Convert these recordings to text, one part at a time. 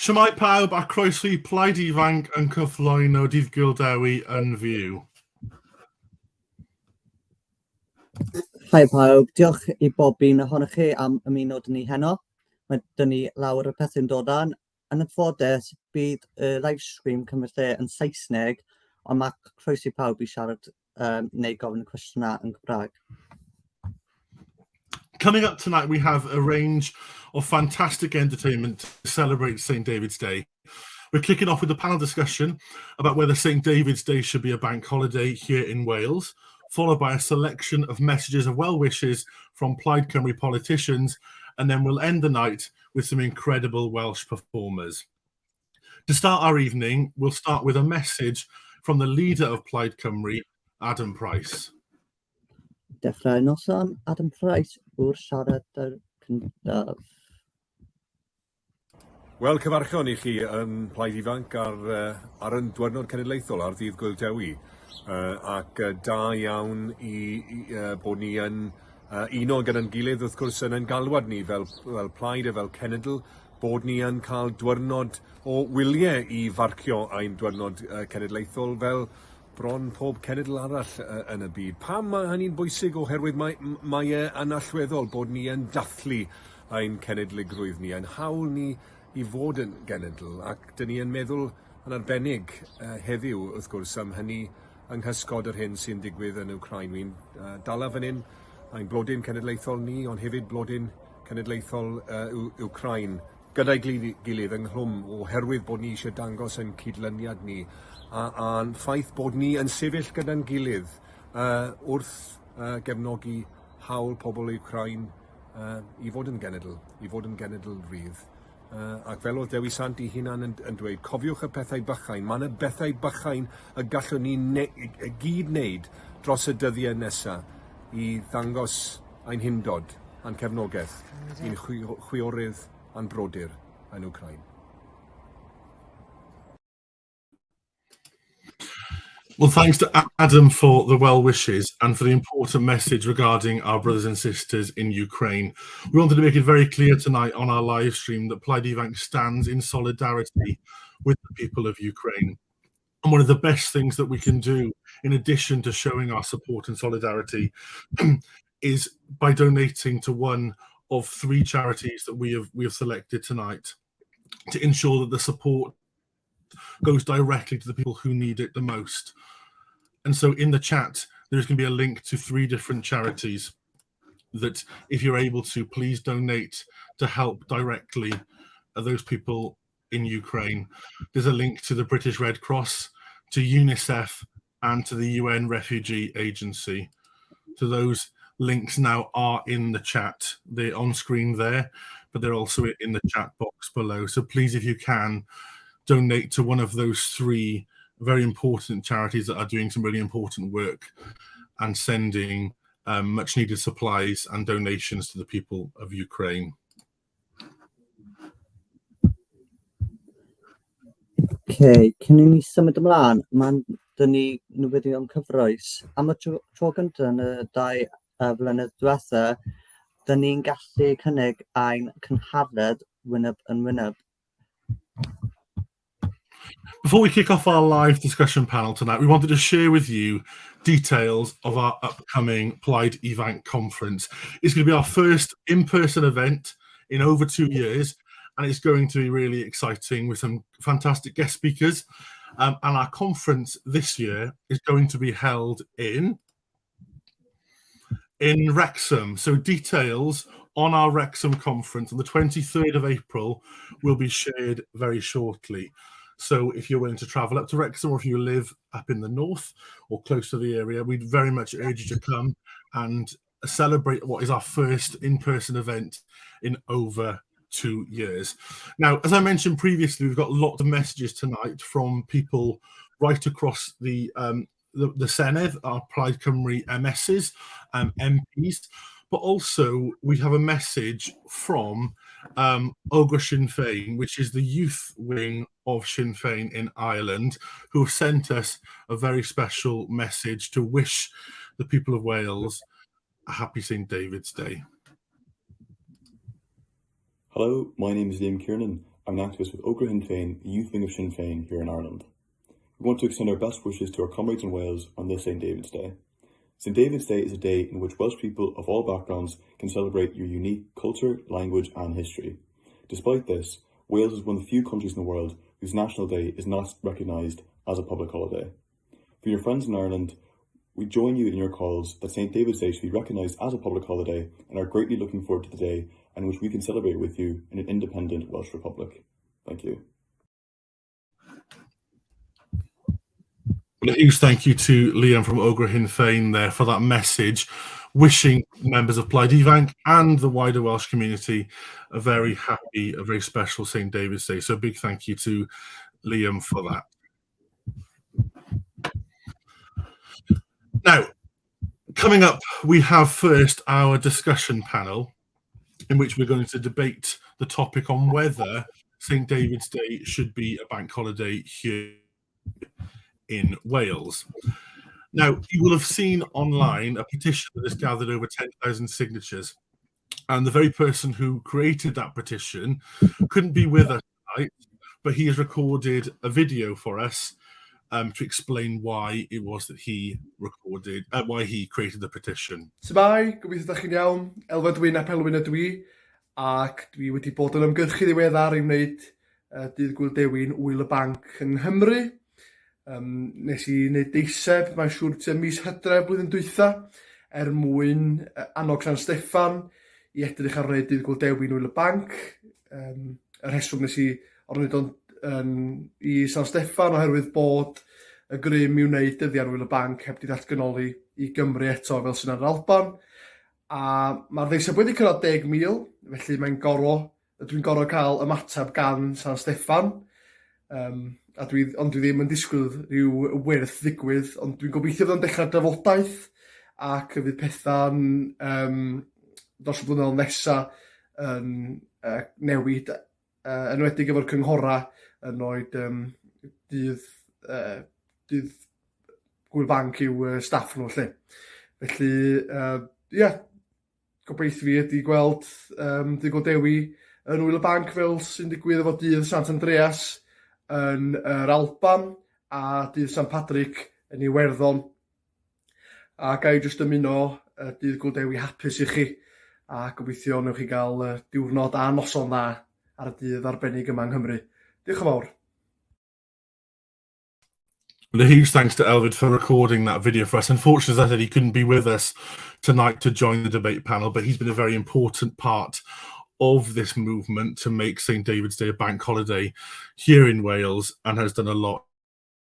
Shwmae pawb a croeso I Plaid Ifanc yn cyflwyno o Ddydd Gŵyl Dewi yn fyw. Hi pawb, diolch I bob un ohonoch chi am ymuno dyn ni heno. Mae dyn ni lawr y pethau'n dod an. Yn y ffodus, bydd y live stream cymryd lle yn Saesneg, ond mae croeso I pawb I siarad neu gofyn y cwestiynau yn Gymraeg. Coming up tonight, we have a range of fantastic entertainment to celebrate St. David's Day. We're kicking off with a panel discussion about whether St. David's Day should be a bank holiday here in Wales, followed by a selection of messages of well wishes from Plaid Cymru politicians, and then we'll end the night with some incredible Welsh performers. To start our evening, we'll start with a message from the leader of Plaid Cymru, Adam Price. Dechrau noson, Adam Price, wrth siarad yr cyntaf. Wel, cyfarchon I chi yn Plaid Ifanc ar yn diwrnod cenedlaethol ar Ddydd Gŵyl Dewi. Ac da iawn I bod ni yn uno gyda'n gilydd wrth gwrs yn galwad ni fel plaid a fel cenedl, bod ni yn cael diwrnod o wyliau I farcio ein diwrnod cenedlaethol fel bron pob cenedl arall yn y byd. Pam mae hynny'n bwysig oherwydd mae yn allweddol bod ni yn dathlu ein cenedligrwydd ni, ein hawl ni I fod yn genedl, ac dyn ni yn meddwl yn arbennig heddiw wrth gwrs am hynny yng nghysgod yr hyn sy'n digwydd yn Wcrain. Wy'n dala fan hyn ein blodyn cenedlaethol ni, ond hefyd blodyn cenedlaethol Wcrain gyda'i gilydd ynghlwm oherwydd bod ni eisiau dangos yn cydlyniad ni a'n ffaith bod ni yn sefyll gyda'n gilydd wrth gefnogi hawl pobl Wcrain I fod yn genedl rydd. Ac fel oedd Dewi Sant I hunan yn dweud, cofiwch y pethau bychain, mae yna bethau bychain y gallwn ni gyd wneud dros y dyddiau nesaf I ddangos ein hindod a'n cefnogaeth i'n chwiorydd a'n brodyr yn Wcrain. Well, thanks to Adam for the well wishes and for the important message regarding our brothers and sisters in Ukraine. We wanted to make it very clear tonight on our live stream that Plaid Ifanc stands in solidarity with the people of Ukraine. And one of the best things that we can do, in addition to showing our support and solidarity, is by donating to one of three charities that we have selected tonight to ensure that the support goes directly to the people who need it the most. And so in the chat, there's going to be a link to three different charities that if you're able to, please donate to help directly those people in Ukraine. There's a link to the British Red Cross, to UNICEF, and to the UN Refugee Agency. So those links now are in the chat. They're on screen there, but they're also in the chat box below. So please, if you can, donate to one of those three very important charities that are doing some really important work and sending much needed supplies and donations to the people of Ukraine. Okay, cyn I ni symud ymlaen, mae'n dyn ni newyddion cyfroes. Am y tro gyntaf yn y 2 flynedd diwetha, dyn ni'n gallu cynnig ein cynhadledd wyneb yn wyneb. Before we kick off our live discussion panel tonight, we wanted to share with you details of our upcoming Plaid Ifanc conference. It's going to be our first in-person event in over 2 years, and it's going to be really exciting with some fantastic guest speakers. And our conference this year is going to be held in Wrexham. So details on our Wrexham conference on the 23rd of April will be shared very shortly. So if you're willing to travel up to Wrexham, or if you live up in the north or close to the area, we'd very much urge you to come and celebrate what is our first in-person event in over 2 years. Now, as I mentioned previously, we've got lots of messages tonight from people right across the Senedd, our Plaid Cymru MSs, MPs, but also we have a message from Ogo Sinn Féin, which is the youth wing of Sinn Féin in Ireland, who have sent us a very special message to wish the people of Wales a happy St. David's Day. Hello, my name is Liam Kiernan. I'm an activist with Ógra Sinn Féin, the youth wing of Sinn Féin here in Ireland. We want to extend our best wishes to our comrades in Wales on this St. David's Day. St. David's Day is a day in which Welsh people of all backgrounds can celebrate your unique culture, language and history. Despite this, Wales is one of the few countries in the world whose National Day is not recognised as a public holiday. For your friends in Ireland, we join you in your calls that St. David's Day should be recognised as a public holiday and are greatly looking forward to the day in which we can celebrate with you in an independent Welsh Republic. Thank you. A huge thank you to Liam from Ógra Sinn Féin there for that message, wishing members of Plaid Ifanc and the wider Welsh community a very happy, a very special St. David's Day. So a big thank you to Liam for that. Now, coming up, we have first our discussion panel, in which we're going to debate the topic on whether St. David's Day should be a bank holiday here in Wales. Now, you will have seen online a petition that has gathered over 10,000 signatures, and the very person who created that petition couldn't be with us tonight, but he has recorded a video for us to explain why it was that he recorded, why he created the petition. Sbai, gobeithio ydych chi'n iawn, Elfed Wyn a Pelwyn ydw i, ac dwi wedi bod yn ymgyrchu ddiweddar i wneud Ddydd Gŵyl Dewi'n Wyl y Banc yn Nghymru. Nes i wneud deiseb, mae'n siŵr tua mis Hydref blwyddyn dwytha, mwyn annog San Steffan i edrych ar wneud Ddydd Gŵyl Dewi'n Wyl y Banc. Y rheswm nes i orwneud i San Steffan oherwydd bod y grym i wneud dyddiau'r Wyl y Banc heb di ddatganoli i Gymru eto fel sy'n ar yr Alban. A mae'r ddeiseb wedi cyrraedd 10,000, felly dwi'n gorfod cael ymateb gan San Steffan. Ond dwi ddim yn disgwyl rhyw wyrth ddigwydd, ond dwi'n gobeithio fod yn dechrau drafodaeth ac fydd pethau'n dros y blynyddoedd nesaf yn newid, enwedig efo'r cynghora yn oed dydd Gŵyl Banc i'w staff nhw, lle. Felly, gobeithio fi ydi gweld Ddydd Gŵyl Dewi yn Wyl y Banc fel sy'n digwydd efo dydd Sant Andreas yn yr Alban a dydd Sant Patrick yn Iwerddon. A ga i jyst ymuno Ddydd Gŵyl Dewi hapus i chi a gobeithio newch chi gael diwrnod a noson dda ar y dydd arbennig yma yng Nghymru. Diolch yn fawr. Well, a huge thanks to Elfyd for recording that video for us. Unfortunately, as I said, he couldn't be with us tonight to join the debate panel, but he's been a very important part of this movement to make St. David's Day a bank holiday here in Wales, and has done a lot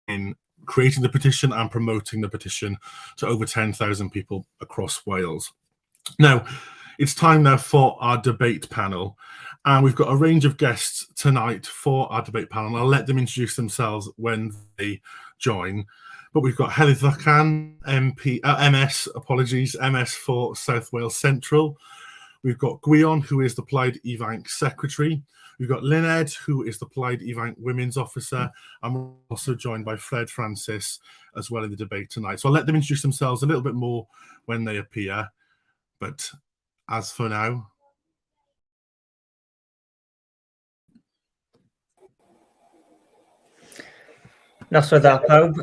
in creating the petition and promoting the petition to over 10,000 people across Wales. Now, it's time now for our debate panel, and we've got a range of guests tonight for our debate panel. I'll let them introduce themselves when they join. But we've got Ddydd Gŵyl, MS for South Wales Central. We've got Gwion, who is the Plaid Ifanc Secretary. We've got Lyned, who is the Plaid Ifanc Women's Officer. And we're also joined by Fred Francis as well in the debate tonight. So I'll let them introduce themselves a little bit more when they appear. But as for now... Noswaith dda pawb.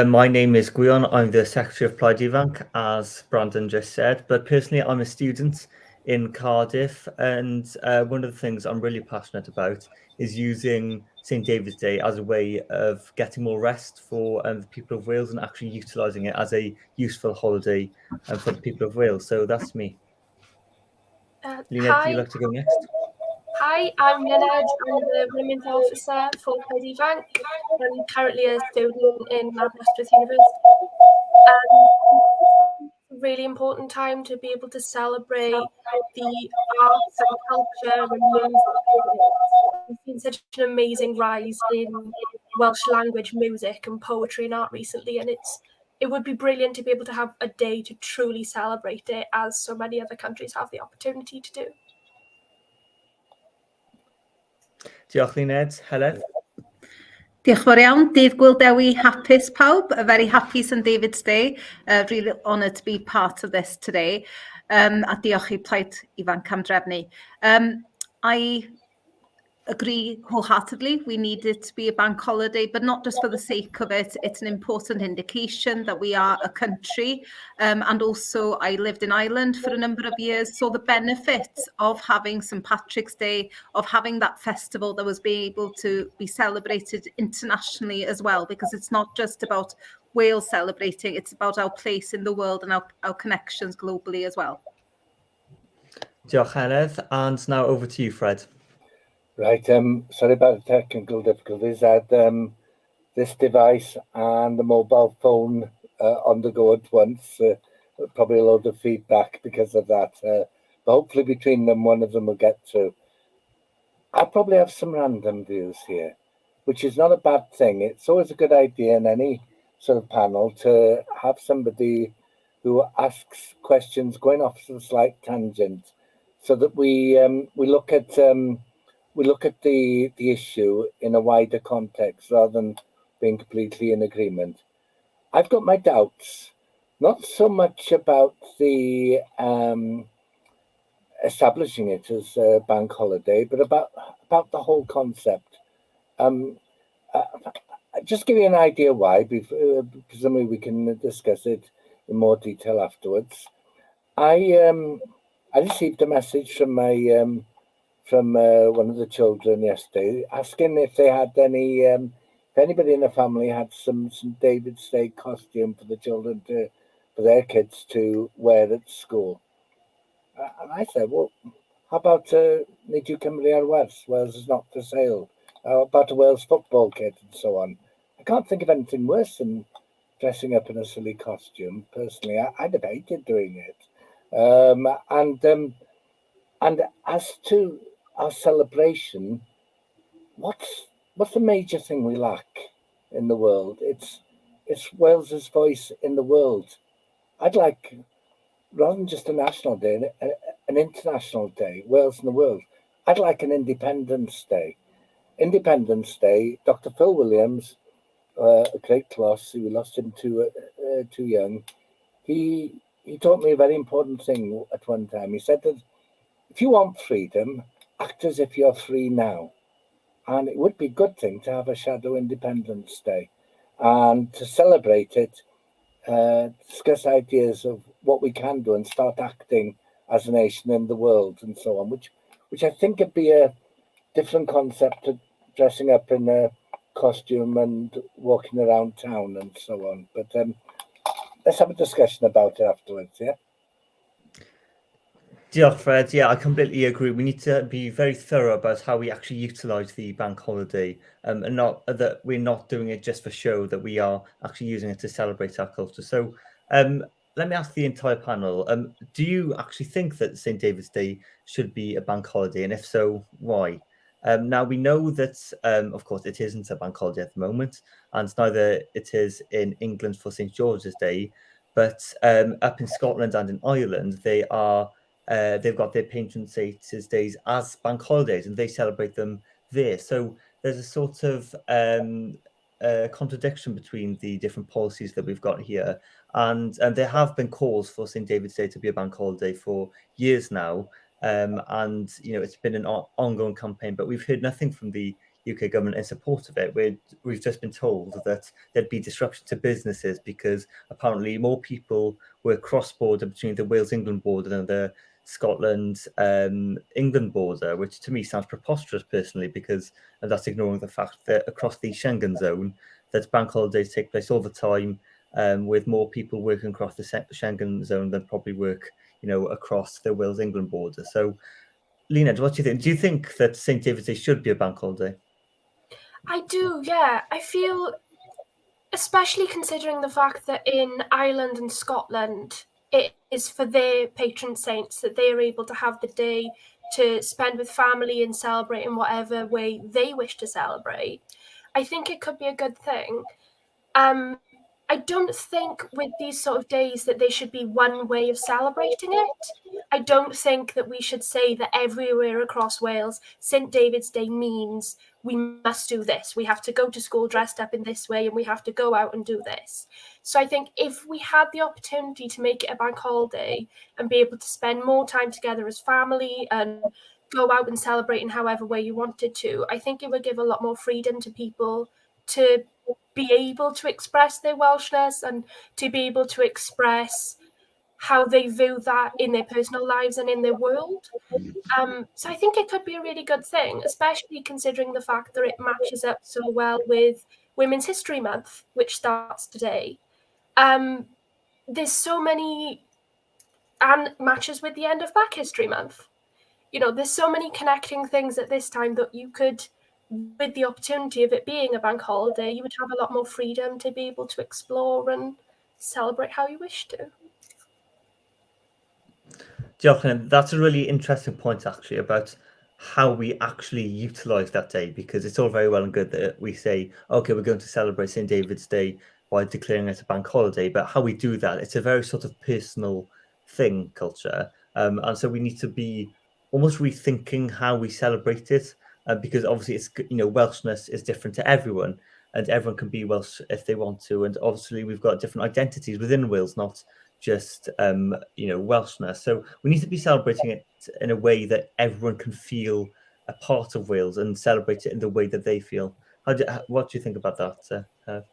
My name is Gwion. I'm the Secretary of Plaid Ifanc, as Brandon just said. But personally, I'm a student in Cardiff, and one of the things I'm really passionate about is using St. David's Day as a way of getting more rest for the people of Wales and actually utilising it as a useful holiday for the people of Wales. So that's me. Lynette, would you like to go next? Hi, I'm Lyned. I'm the Women's Officer for Plaid Ifanc. I'm currently a student in Aberystwyth University. Really important time to be able to celebrate the arts and culture and music. We've seen such an amazing rise in Welsh language music and poetry and art recently, and it would be brilliant to be able to have a day to truly celebrate it, as so many other countries have the opportunity to do. Diolch, Lyned. Heledd? Diolch yn fawr iawn. Dydd Gŵyl Dewi, hapus pawb. A very happy St. David's Day. Really honoured to be part of this today. A diolch I Plaid Ifanc am drefnu. I agree wholeheartedly. We need it to be a bank holiday, but not just for the sake of it. It's an important indication that we are a country. And also, I lived in Ireland for a number of years, so the benefits of having St. Patrick's Day, of having that festival that was being able to be celebrated internationally as well, because it's not just about Wales celebrating, it's about our place in the world and our connections globally as well. Diolch, Enedd. And now over to you, Fred. Right, sorry about the technical difficulties. I had this device and the mobile phone on the go at once. Probably a load of feedback because of that. But hopefully between them, one of them will get through. I probably have some random views here, which is not a bad thing. It's always a good idea in any sort of panel to have somebody who asks questions going off to a slight tangent, so that we look at the issue in a wider context rather than being completely in agreement. I've got my doubts, not so much about the establishing it as a bank holiday, but about the whole concept. Just give you an idea why, presumably we can discuss it in more detail afterwards. I received a message from my from one of the children yesterday, asking if they had any, if anybody in the family had some David's Day costume for the children for their kids to wear at school. And I said, well, how about Nid you Cymru ar Wers? Wales is not for sale. How about a Wales football kit and so on? I can't think of anything worse than dressing up in a silly costume. Personally, I'd have hated doing it. And as to our celebration, what's the major thing we lack in the world? It's Wales's voice in the world. I'd like, rather than just a national day, an international day, Wales in the world. I'd like an Independence Day. Independence Day, Dr. Phil Williams, a great loss, we lost him too young. He taught me a very important thing at one time. He said that if you want freedom, act as if you're free now. And it would be a good thing to have a shadow Independence Day and to celebrate it, discuss ideas of what we can do and start acting as a nation in the world and so on, which I think would be a different concept to dressing up in a costume and walking around town and so on. But let's have a discussion about it afterwards, yeah? Diolch, Fred. Yeah, I completely agree. We need to be very thorough about how we actually utilise the bank holiday, and not that we're not doing it just for show, that we are actually using it to celebrate our culture. So let me ask the entire panel, do you actually think that St. David's Day should be a bank holiday? And if so, why? Now, we know that, of course, it isn't a bank holiday at the moment, and neither it is in England for St. George's Day, but up in Scotland and in Ireland, they are... they've got their patron saints' days as bank holidays, and they celebrate them there. So there's a sort of contradiction between the different policies that we've got here. And there have been calls for St. David's Day to be a bank holiday for years now. And, you know, it's been an ongoing campaign, but we've heard nothing from the UK government in support of it. We've just been told that there'd be disruption to businesses because apparently more people were cross-border between the Wales-England border and the Scotland-England border, which to me sounds preposterous personally, because that's ignoring the fact that across the Schengen zone, that bank holidays take place all the time, with more people working across the Schengen zone than probably work, you know, across the Wales-England border. So, Lena, what do you think? Do you think that St. David's Day should be a bank holiday? I do, yeah. I feel, especially considering the fact that in Ireland and Scotland, it is for their patron saints that they are able to have the day to spend with family and celebrate in whatever way they wish to celebrate. I think it could be a good thing. I don't think with these sort of days that there should be one way of celebrating it. I don't think that we should say that everywhere across Wales, St. David's Day means we must do this. We have to go to school dressed up in this way and we have to go out and do this. So I think if we had the opportunity to make it a bank holiday and be able to spend more time together as family and go out and celebrate in however way you wanted to. I think it would give a lot more freedom to people to be able to express their Welshness and to be able to express how they view that in their personal lives and in their world. So I think it could be a really good thing, especially considering the fact that it matches up so well with Women's History Month, which starts today. There's so many, and matches with the end of Black History Month. You know, there's so many connecting things at this time that you could, with the opportunity of it being a bank holiday, you would have a lot more freedom to be able to explore and celebrate how you wish to. Diolch, that's a really interesting point actually about how we actually utilise that day, because it's all very well and good that we say, okay, we're going to celebrate St. David's Day by declaring it a bank holiday, but how we do that, it's a very sort of personal thing, culture, and so we need to be almost rethinking how we celebrate it, because obviously it's, you know, Welshness is different to everyone, and everyone can be Welsh if they want to, and obviously we've got different identities within Wales, not just you know, Welshness. So we need to be celebrating it in a way that everyone can feel a part of Wales and celebrate it in the way that they feel. What do you think about that?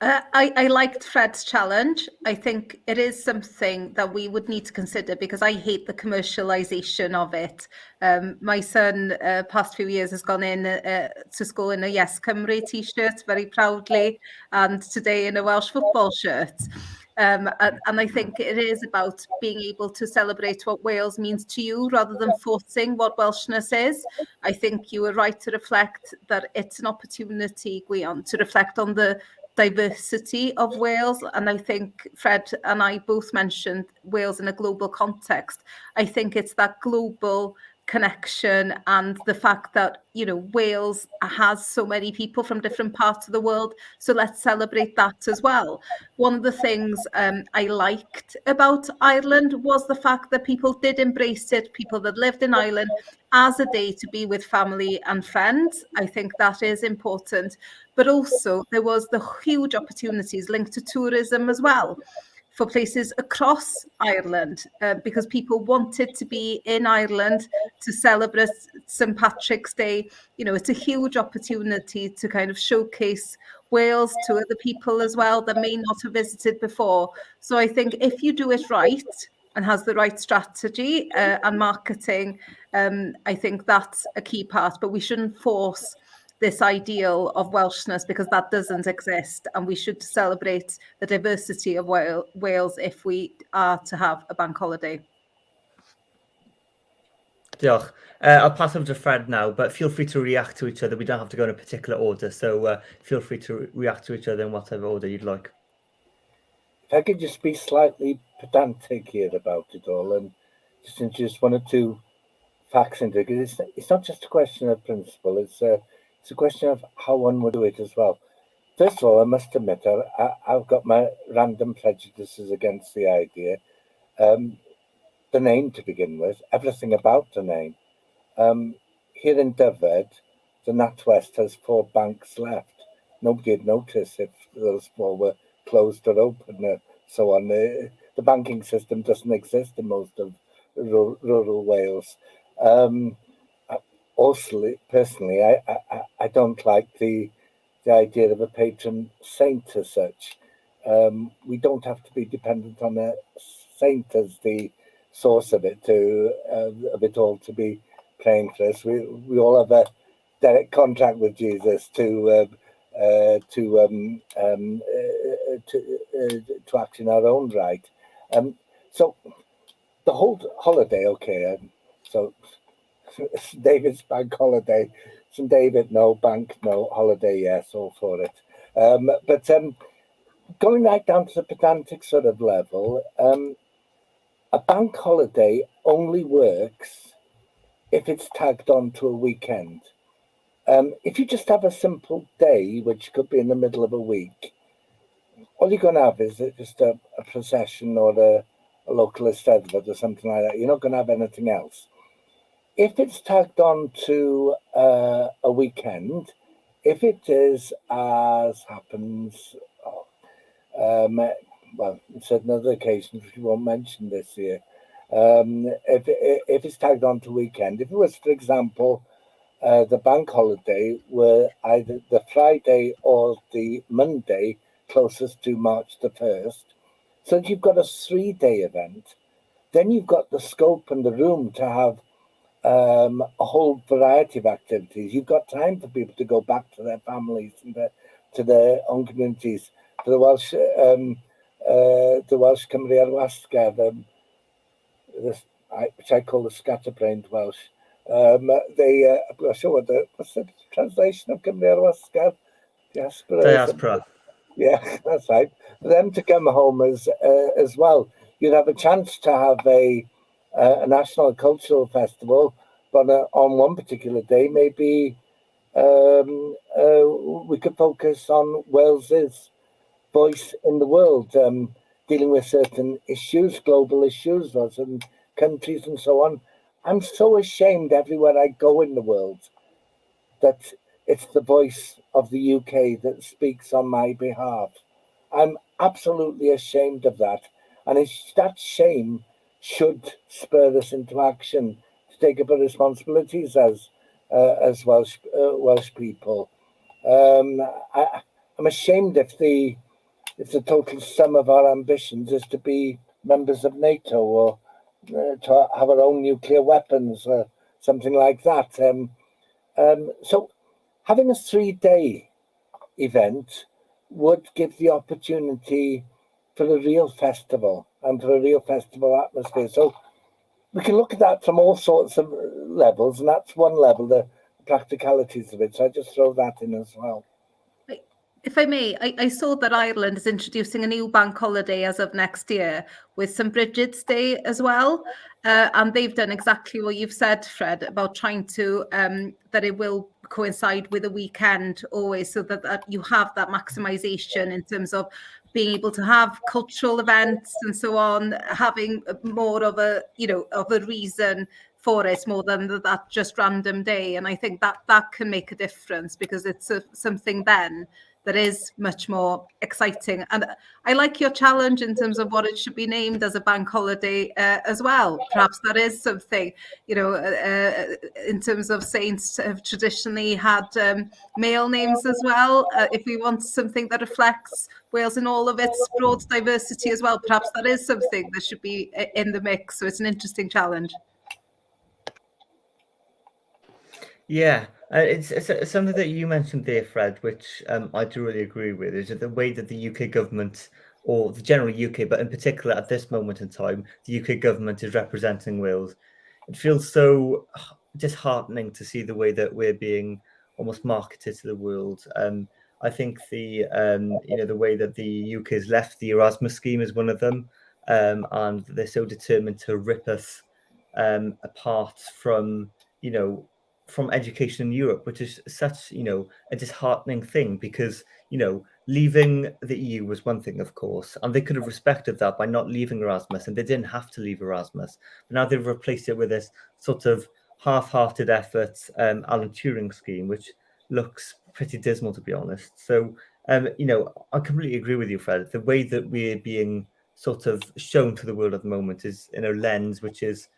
I liked Fred's challenge. I think it is something that we would need to consider, because I hate the commercialization of it. My son, past few years, has gone in to school in a Yes Cymru t-shirt very proudly, and today in a Welsh football shirt. And I think it is about being able to celebrate what Wales means to you rather than forcing what Welshness is. I think you were right to reflect that it's an opportunity, Gwion, to reflect on the diversity of Wales. And I think Fred and I both mentioned Wales in a global context. I think it's that global connection and the fact that, you know, Wales has so many people from different parts of the world. So let's celebrate that as well. One of the things I liked about Ireland was the fact that people did embrace it, people that lived in Ireland, as a day to be with family and friends. I think that is important. But also there was the huge opportunities linked to tourism as well for places across Ireland, because people wanted to be in Ireland to celebrate St. Patrick's Day. You know, it's a huge opportunity to kind of showcase Wales to other people as well that may not have visited before. So I think if you do it right and has the right strategy and marketing, I think that's a key part. But we shouldn't force this ideal of Welshness, because that doesn't exist, and we should celebrate the diversity of Wales if we are to have a bank holiday. Diolch. I'll pass over to Fred now, but feel free to react to each other. We don't have to go in a particular order, so feel free to react to each other in whatever order you'd like. If I could just be slightly pedantic here about it all and just introduce one or two facts into it, because it's not just a question of principle, it's a question of how one would do it as well. First of all, I must admit, I've got my random prejudices against the idea. The name to begin with, everything about the name. Here in Dyfed, the NatWest has 4 banks left. Nobody would notice if those 4 were closed or open, so on. The banking system doesn't exist in most of rural Wales. Also, personally, I don't like the idea of a patron saint as such. We don't have to be dependent on a saint as the source of it all to be praying for us. We all have a direct contract with Jesus to act in our own right. So the whole holiday, okay. So David's bank holiday, St. David, no, bank, no, holiday, yes, all for it. But going right down to the pedantic sort of level, a bank holiday only works if it's tagged on to a weekend. If you just have a simple day, which could be in the middle of a week, all you're going to have is just a procession or a local Eisteddfod or something like that. You're not going to have anything else. If it's tagged on to a weekend, if it is, as happens, well, it's another occasion, which we won't mention this year, If it's tagged on to weekend, if it was, for example, the bank holiday were either the Friday or the Monday closest to March the 1st, so you've got a 3-day event, then you've got the scope and the room to have a whole variety of activities. You've got time for people to go back to their families and to their own communities. For the Welsh Cymru ar Wasgar, which I call the scatterbrained Welsh. I'm not sure what's the translation of Cymru ar Wasgar? Diaspora. Yeah, that's right. For them to come home as well, you'd have a chance to have a national cultural festival, but on one particular day, maybe we could focus on Wales's voice in the world, dealing with certain issues, global issues, or certain countries and so on. I'm so ashamed everywhere I go in the world that it's the voice of the UK that speaks on my behalf. I'm absolutely ashamed of that. And that shame should spur us into action to take up our responsibilities as Welsh people. I'm ashamed if the total sum of our ambitions is to be members of NATO or to have our own nuclear weapons or something like that. So having a 3-day event would give the opportunity for a real festival and for a real festival atmosphere. So we can look at that from all sorts of levels, and that's one level, the practicalities of it. So I just throw that in as well. If I may, I saw that Ireland is introducing a new bank holiday as of next year with St. Bridget's Day as well. And they've done exactly what you've said, Fred, about trying to, that it will coincide with a weekend always, so that you have that maximisation in terms of being able to have cultural events and so on, having more of a, of a reason for it more than that just random day. And I think that can make a difference, because it's something then that is much more exciting. And I like your challenge in terms of what it should be named as a bank holiday as well. Perhaps that is something, in terms of saints have traditionally had male names as well. If we want something that reflects Wales in all of its broad diversity as well, perhaps that is something that should be in the mix. So it's an interesting challenge. Yeah, it's something that you mentioned there, Fred, which I do really agree with, is that the way that the UK government, or the general UK, but in particular at this moment in time, the UK government is representing Wales. It feels so disheartening to see the way that we're being almost marketed to the world. I think the way that the UK has left the Erasmus scheme is one of them, and they're so determined to rip us apart from education in Europe, which is such, a disheartening thing, because, leaving the EU was one thing, of course, and they could have respected that by not leaving Erasmus, and they didn't have to leave Erasmus. But now they've replaced it with this sort of half-hearted effort, Alan Turing scheme, which looks pretty dismal, to be honest. So, I completely agree with you, Fred. The way that we're being sort of shown to the world at the moment is in a lens which is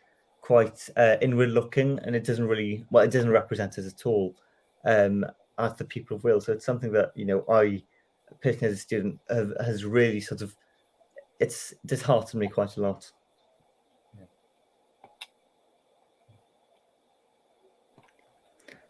quite inward looking, and it doesn't represent us at all as the people of Wales. So it's something that I personally as a student has really it's disheartened me quite a lot.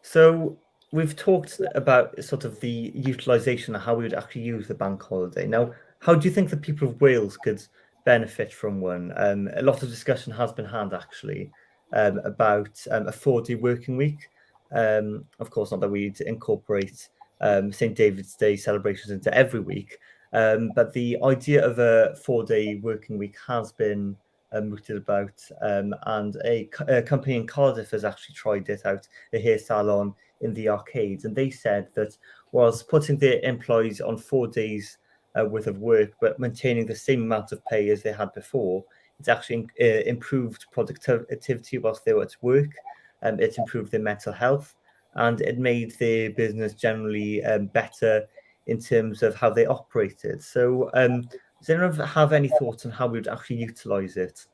So we've talked about sort of the utilisation of how we would actually use the bank holiday. Now, how do you think the people of Wales could benefit from one? A lot of discussion has been had actually about a 4-day working week. Of course, not that we'd incorporate St. David's Day celebrations into every week, but the idea of a 4-day working week has been mooted about, and a company in Cardiff has actually tried it out, a hair salon in the arcades, and they said that whilst putting their employees on 4 days worth of work, but maintaining the same amount of pay as they had before, it's actually improved productivity whilst they were at work, and it's improved their mental health, and it made their business generally better in terms of how they operated. So does anyone have any thoughts on how we would actually utilise it?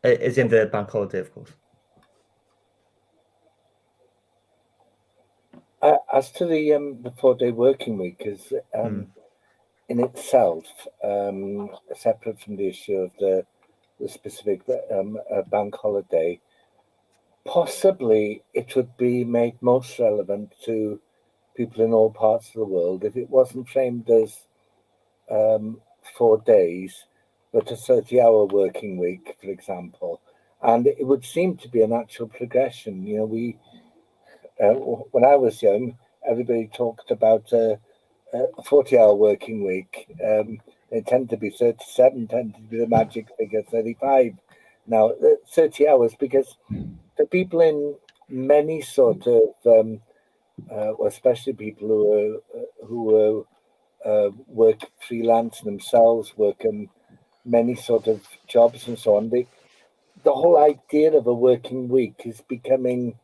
is in the bank holiday, of course. As to the 4-day working week, is in itself separate from the issue of the specific bank holiday. Possibly it would be made most relevant to people in all parts of the world if it wasn't framed as 4 days, but a 30-hour working week, for example. And it would seem to be a natural progression. You know, when I was young, everybody talked about a 40-hour working week. They tend to be 37, tend to be the magic figure 35. Now, 30 hours, because the people in many sort of, especially people who work freelance themselves, work in many sort of jobs and so on, the whole idea of a working week is becoming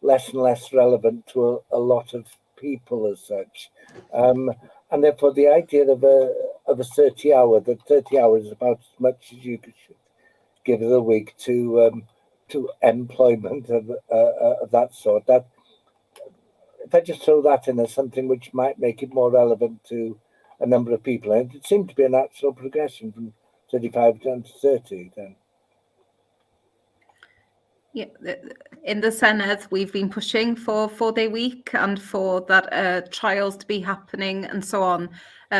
less and less relevant to a lot of people as such. And therefore the idea of a 30-hour, that 30 hours is about as much as you could give it a week to employment of that sort. That if I just throw that in as something which might make it more relevant to a number of people, and it seemed to be a natural progression from 35 down to 30 then. Yeah, in the Senedd, we've been pushing for 4-day week and for that trials to be happening and so on,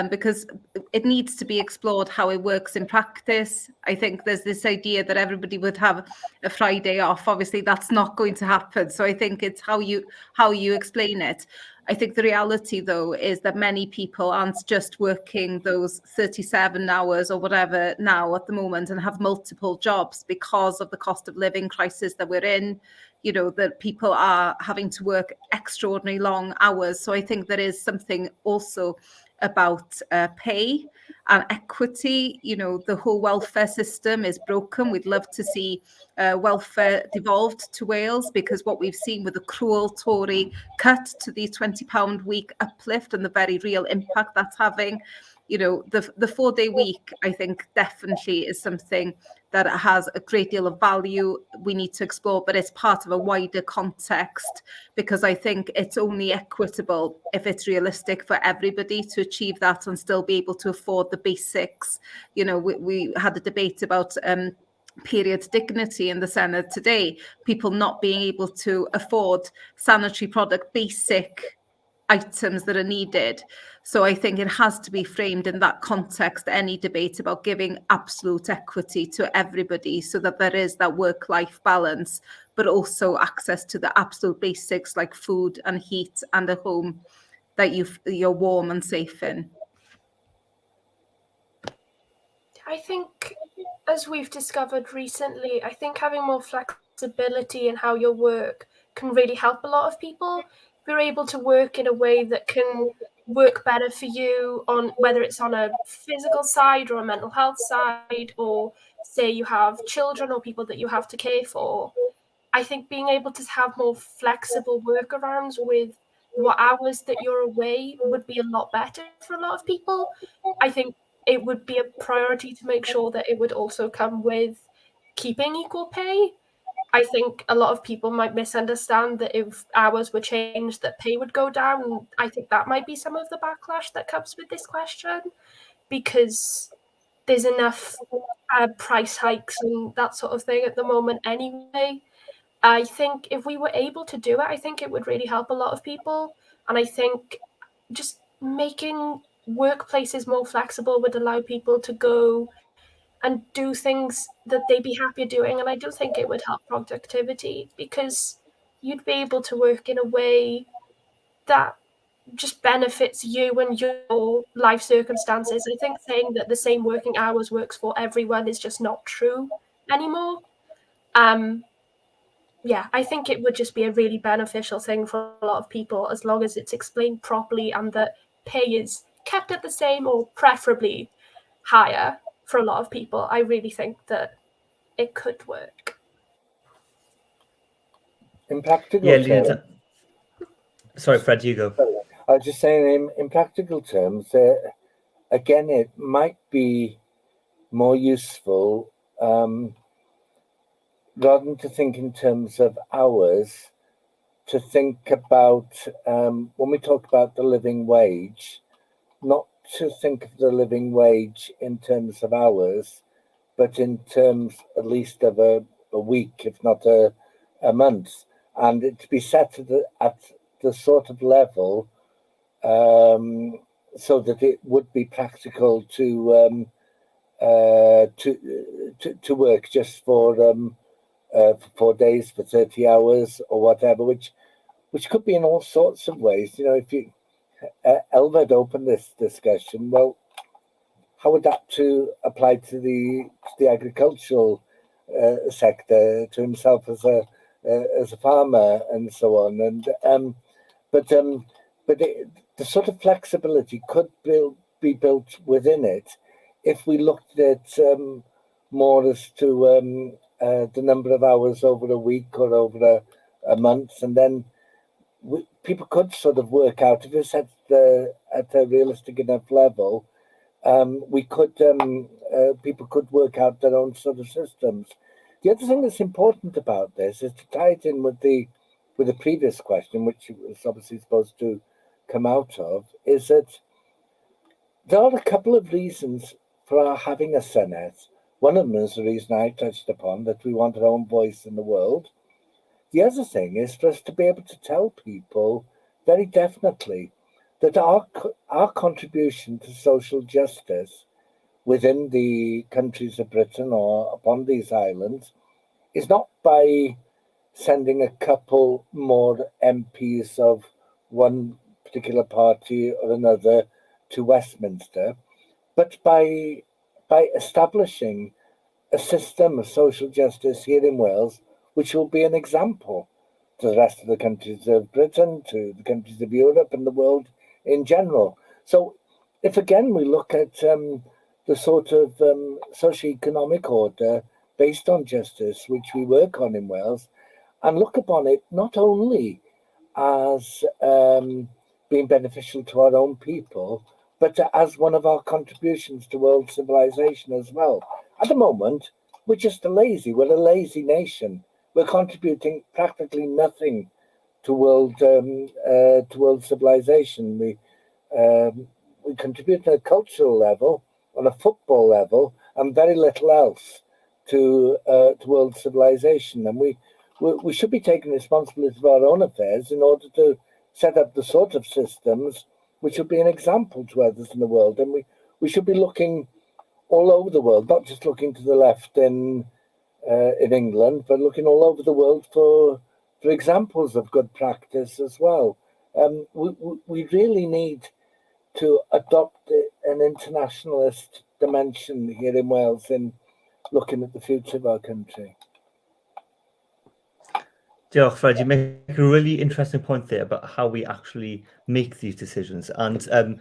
because it needs to be explored how it works in practice. I think there's this idea that everybody would have a Friday off. Obviously, that's not going to happen. So I think it's how you explain it. I think the reality, though, is that many people aren't just working those 37 hours or whatever now at the moment and have multiple jobs because of the cost of living crisis that we're in, you know, that people are having to work extraordinarily long hours. So I think there is something also about pay and equity. You know, the whole welfare system is broken. We'd love to see welfare devolved to Wales, because what we've seen with the cruel Tory cut to the £20 week uplift and the very real impact that's having, you know, the 4-day week, I think definitely is something that has a great deal of value we need to explore, but it's part of a wider context, because I think it's only equitable if it's realistic for everybody to achieve that and still be able to afford the basics. You know, we had a debate about period dignity in the Senedd today, people not being able to afford sanitary product basic items that are needed. So I think it has to be framed in that context, any debate about giving absolute equity to everybody, so that there is that work-life balance, but also access to the absolute basics like food and heat and a home that you're warm and safe in. I think, as we've discovered recently, I think having more flexibility in how you work can really help a lot of people. If you're able to work in a way that can work better for you, on whether it's on a physical side or a mental health side, or say you have children or people that you have to care for, I think being able to have more flexible workarounds with what hours that you're away would be a lot better for a lot of people. I think it would be a priority to make sure that it would also come with keeping equal pay. I think a lot of people might misunderstand that if hours were changed, that pay would go down. I think that might be some of the backlash that comes with this question, because there's enough price hikes and that sort of thing at the moment anyway. I think if we were able to do it, I think it would really help a lot of people. And I think just making workplaces more flexible would allow people to go and do things that they'd be happier doing. And I do think it would help productivity, because you'd be able to work in a way that just benefits you and your life circumstances. I think saying that the same working hours works for everyone is just not true anymore. Yeah, I think it would just be a really beneficial thing for a lot of people, as long as it's explained properly and that pay is kept at the same or preferably higher for a lot of people. I really think that it could work. In practical terms, sorry, Fred, you go. I was just saying, in practical terms, again, it might be more useful rather than to think in terms of hours, to think about, when we talk about the living wage, not to think of the living wage in terms of hours, but in terms at least of a week, if not a month, and it to be set at the sort of level so that it would be practical to work just for 4 days, for 30 hours or whatever, which could be in all sorts of ways. You know, if you Elva opened this discussion, well, how would that apply to the agricultural sector, to himself as a farmer and so on? And but the sort of flexibility could be built within it if we looked at more as to the number of hours over a week or over a month, and then people could sort of work out, if it's at a realistic enough level, people could work out their own sort of systems. The other thing that's important about this is to tie it in with the previous question, which was obviously supposed to come out of, is that there are a couple of reasons for our having a Senate. One of them is the reason I touched upon, that we want our own voice in the world. The other thing is for us to be able to tell people very definitely that our contribution to social justice within the countries of Britain or upon these islands is not by sending a couple more MPs of one particular party or another to Westminster, but by establishing a system of social justice here in Wales, which will be an example to the rest of the countries of Britain, to the countries of Europe and the world in general. So if again we look at the sort of socio-economic order based on justice, which we work on in Wales, and look upon it not only as being beneficial to our own people, but as one of our contributions to world civilization as well. At the moment, we're just we're a lazy nation. We're contributing practically nothing to world civilization. We contribute on a cultural level, on a football level, and very little else to world civilization. And we should be taking responsibility for our own affairs in order to set up the sort of systems which will be an example to others in the world. And we should be looking all over the world, not just looking to the left in England, but looking all over the world for examples of good practice as well. We really need to adopt an internationalist dimension here in Wales in looking at the future of our country. Diolch, Fred. You make a really interesting point there about how we actually make these decisions. And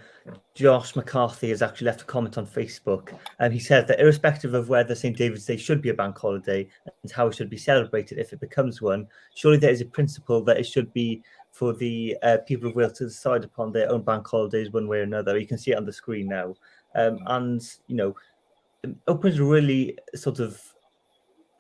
Josh McCarthy has actually left a comment on Facebook, and he said that irrespective of whether St. David's Day should be a bank holiday and how it should be celebrated if it becomes one, surely there is a principle that it should be for the people of Wales to decide upon their own bank holidays one way or another. You can see it on the screen now. And, you know, it opens really sort of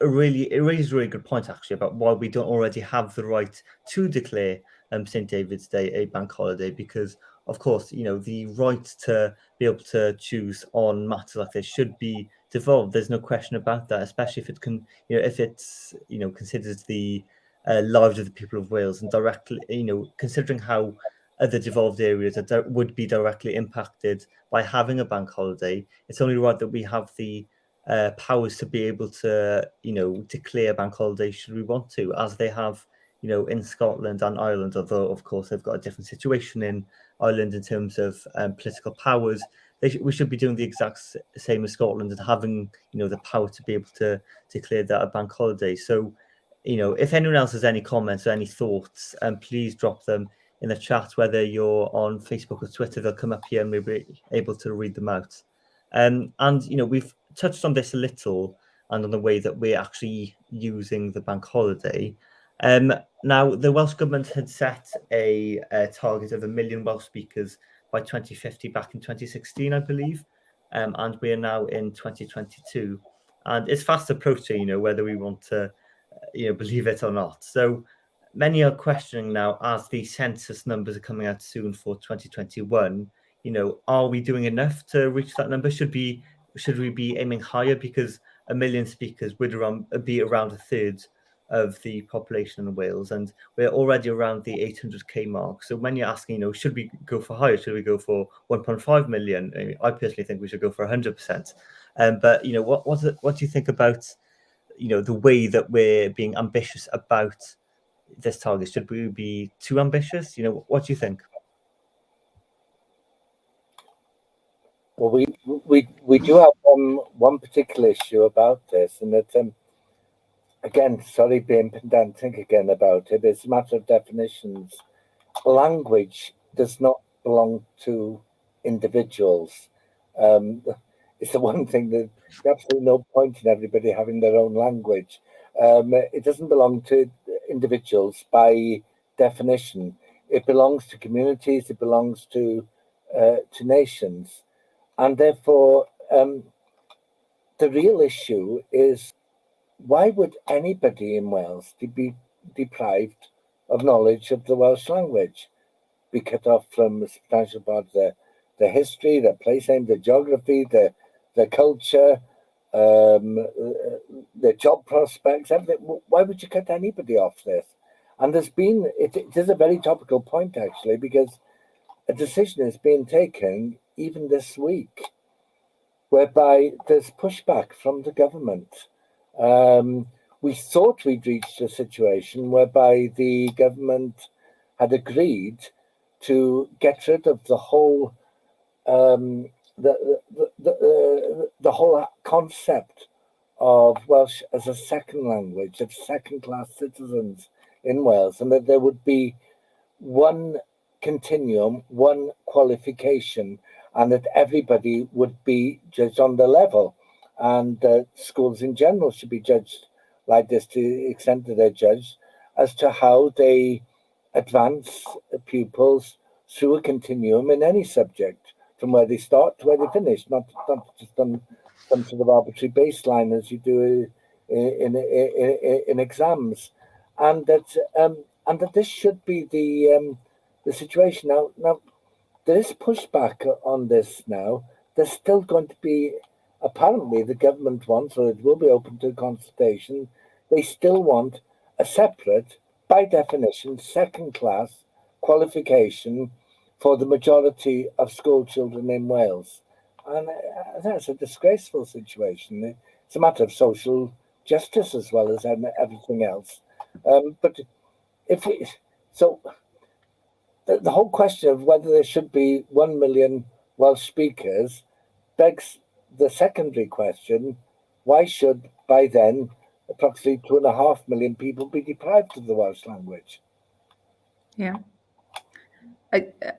it raises a really good point actually about why we don't already have the right to declare St. David's Day a bank holiday, because of course, you know, the right to be able to choose on matters like this should be devolved. There's no question about that, especially if it can, you know, if it's, you know, considers the lives of the people of Wales and directly, you know, considering how other devolved areas would be directly impacted by having a bank holiday. It's only right that we have the powers to be able to, you know, declare bank holidays should we want to, as they have, you know, in Scotland and Ireland, although of course they've got a different situation in Ireland in terms of political powers. We should be doing the exact same as Scotland and having, you know, the power to be able to declare that a bank holiday. So, you know, if anyone else has any comments or any thoughts, please drop them in the chat, whether you're on Facebook or Twitter. They'll come up here and we'll be able to read them out. And, you know, we've touched on this a little and on the way that we're actually using the bank holiday. Now, the Welsh Government had set a target of 1 million Welsh speakers by 2050 back in 2016, I believe. And we are now in 2022. And it's fast approaching, you know, whether we want to believe it or not. So many are questioning now, as the census numbers are coming out soon for 2021, are we doing enough to reach that number? Should we be aiming higher? Because 1 million speakers would be around a third of the population in Wales, and we're already around the 800k mark. So many are asking, should we go for higher? Should we go for 1.5 million? I personally think we should go for 100%. But what do you think about the way that we're being ambitious about this target? Should we be too ambitious? What do you think? Well, we do have one particular issue about this, and that again, sorry being pedantic again about it, it's a matter of definitions. Language does not belong to individuals. It's the one thing that there's absolutely no point in everybody having their own language. It doesn't belong to individuals by definition. It belongs to communities, it belongs to nations. And therefore, the real issue is, why would anybody in Wales be deprived of knowledge of the Welsh language? Be cut off from a substantial part of the history, the place name, the geography, the culture, the job prospects, everything. Why would you cut anybody off this? And it is a very topical point, actually, because a decision is being taken even this week, whereby there's pushback from the government. We thought we'd reached a situation whereby the government had agreed to get rid of the whole the whole concept of Welsh as a second language, of second-class citizens in Wales, and that there would be one continuum, one qualification, and that everybody would be judged on the level. And schools in general should be judged like this, to the extent that they're judged, as to how they advance pupils through a continuum in any subject, from where they start to where they finish, not just on some sort of arbitrary baseline as you do in exams. And that this should be the situation. Now there is pushback on this now. There's still going to be, apparently the government wants, or it will be open to consultation, they still want a separate, by definition, second-class qualification for the majority of school children in Wales. And that's a disgraceful situation. It's a matter of social justice as well as everything else. But the whole question of whether there should be 1 million Welsh speakers begs the secondary question: why should, by then, approximately 2.5 million people be deprived of the Welsh language? Yeah.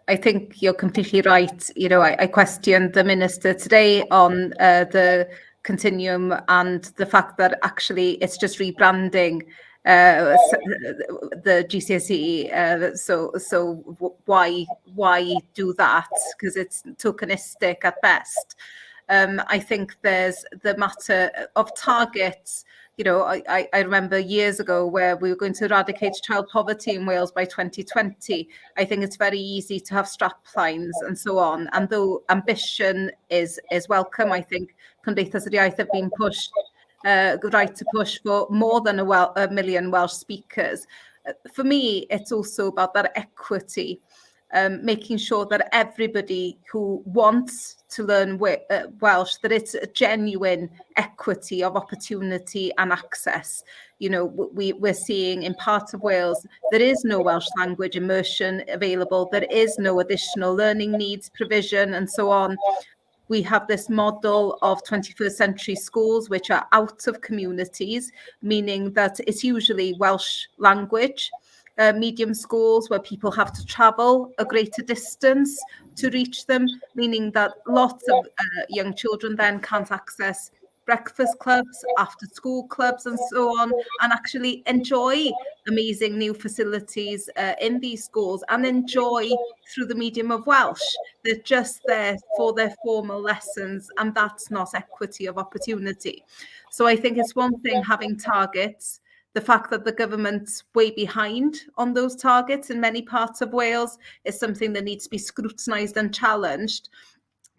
I think you're completely right. I questioned the minister today on the continuum and the fact that actually it's just rebranding the GCSE. So why do that? Because it's tokenistic at best. I think there's the matter of targets. I remember years ago where we were going to eradicate child poverty in Wales by 2020. I think it's very easy to have strap lines and so on. And though ambition is welcome, I think Cymdeithas yr Iaith have been pushed, right to push for more than a million Welsh speakers. For me, it's also about that equity. Making sure that everybody who wants to learn Welsh, that it's a genuine equity of opportunity and access. We're seeing in parts of Wales there is no Welsh language immersion available, there is no additional learning needs provision and so on. We have this model of 21st century schools which are out of communities, meaning that it's usually Welsh language. Medium schools where people have to travel a greater distance to reach them, meaning that lots of young children then can't access breakfast clubs, after school clubs and so on, and actually enjoy amazing new facilities in these schools and enjoy through the medium of Welsh. They're just there for their formal lessons, and that's not equity of opportunity. So I think it's one thing having targets. The fact that the government's way behind on those targets in many parts of Wales is something that needs to be scrutinised and challenged.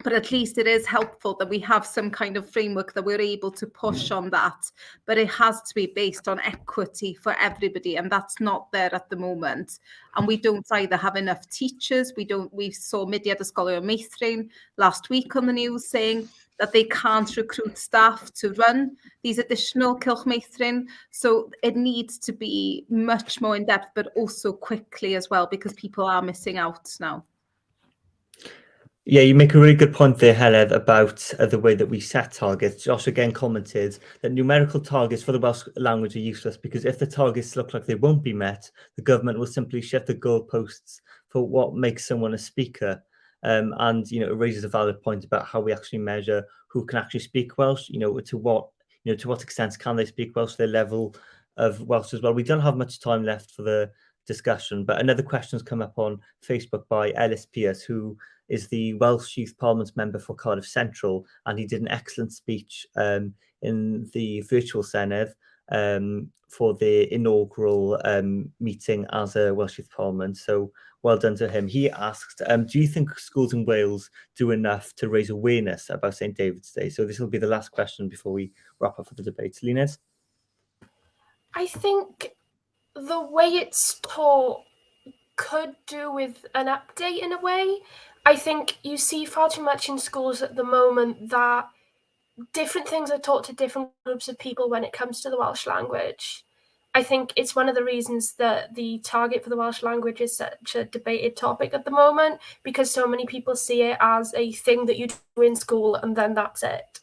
But at least it is helpful that we have some kind of framework that we're able to push on that. But it has to be based on equity for everybody, and that's not there at the moment. And we don't either have enough teachers. We saw Mudiad Ysgolion Meithrin last week on the news saying that they can't recruit staff to run these additional Cylch Meithrin. So it needs to be much more in depth, but also quickly as well, because people are missing out now. Yeah, you make a really good point there, Heledd, about the way that we set targets. Josh again commented that numerical targets for the Welsh language are useless because if the targets look like they won't be met, the government will simply shift the goalposts for what makes someone a speaker. And it raises a valid point about how we actually measure who can actually speak Welsh. To what extent can they speak Welsh? Their level of Welsh as well. We don't have much time left for the discussion, but another question's come up on Facebook by Ellis Pierce, who is the Welsh Youth Parliament member for Cardiff Central, and he did an excellent speech in the virtual Senedd for the inaugural meeting as a Welsh Youth Parliament. So well done to him. He asked, do you think schools in Wales do enough to raise awareness about St David's Day? So this will be the last question before we wrap up for the debate. Luned? I think the way it's taught could do with an update in a way. I think you see far too much in schools at the moment that different things are taught to different groups of people when it comes to the Welsh language. I think it's one of the reasons that the target for the Welsh language is such a debated topic at the moment, because so many people see it as a thing that you do in school and then that's it.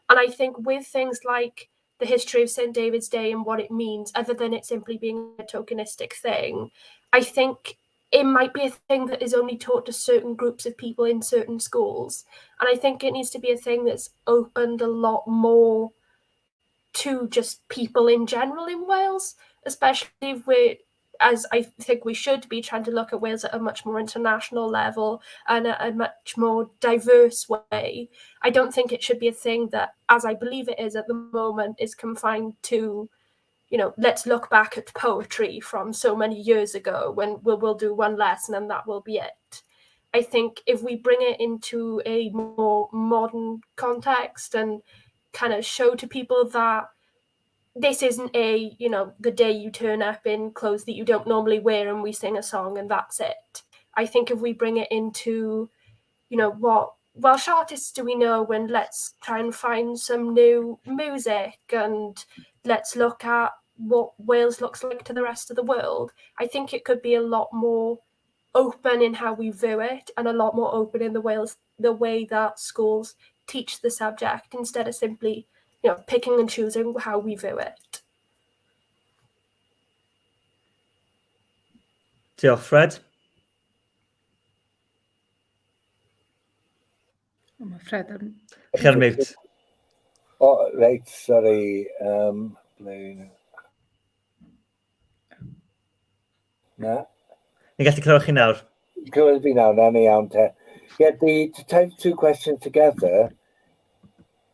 And I think with things like the history of St David's Day and what it means, other than it simply being a tokenistic thing, I think it might be a thing that is only taught to certain groups of people in certain schools. And I think it needs to be a thing that's opened a lot more to just people in general in Wales, especially if we're, as I think we should be, trying to look at Wales at a much more international level and a much more diverse way. I don't think it should be a thing that, as I believe it is at the moment, is confined to, let's look back at poetry from so many years ago when we'll do one lesson and that will be it. I think if we bring it into a more modern context and kind of show to people that this isn't the day you turn up in clothes that you don't normally wear and we sing a song and that's it. I think if we bring it into, what Welsh artists do we know, and let's try and find some new music and let's look at what Wales looks like to the rest of the world. I think it could be a lot more open in how we view it and a lot more open in the way that schools teach the subject instead of simply picking and choosing how we view it. Diolch, Fred. Oh, my Fred. Chair mute. Oh, right, sorry. Na? Ni gallu clywed chi nawr. Clywed fi nawr, na ni iawn te. Yeah, to type two questions together,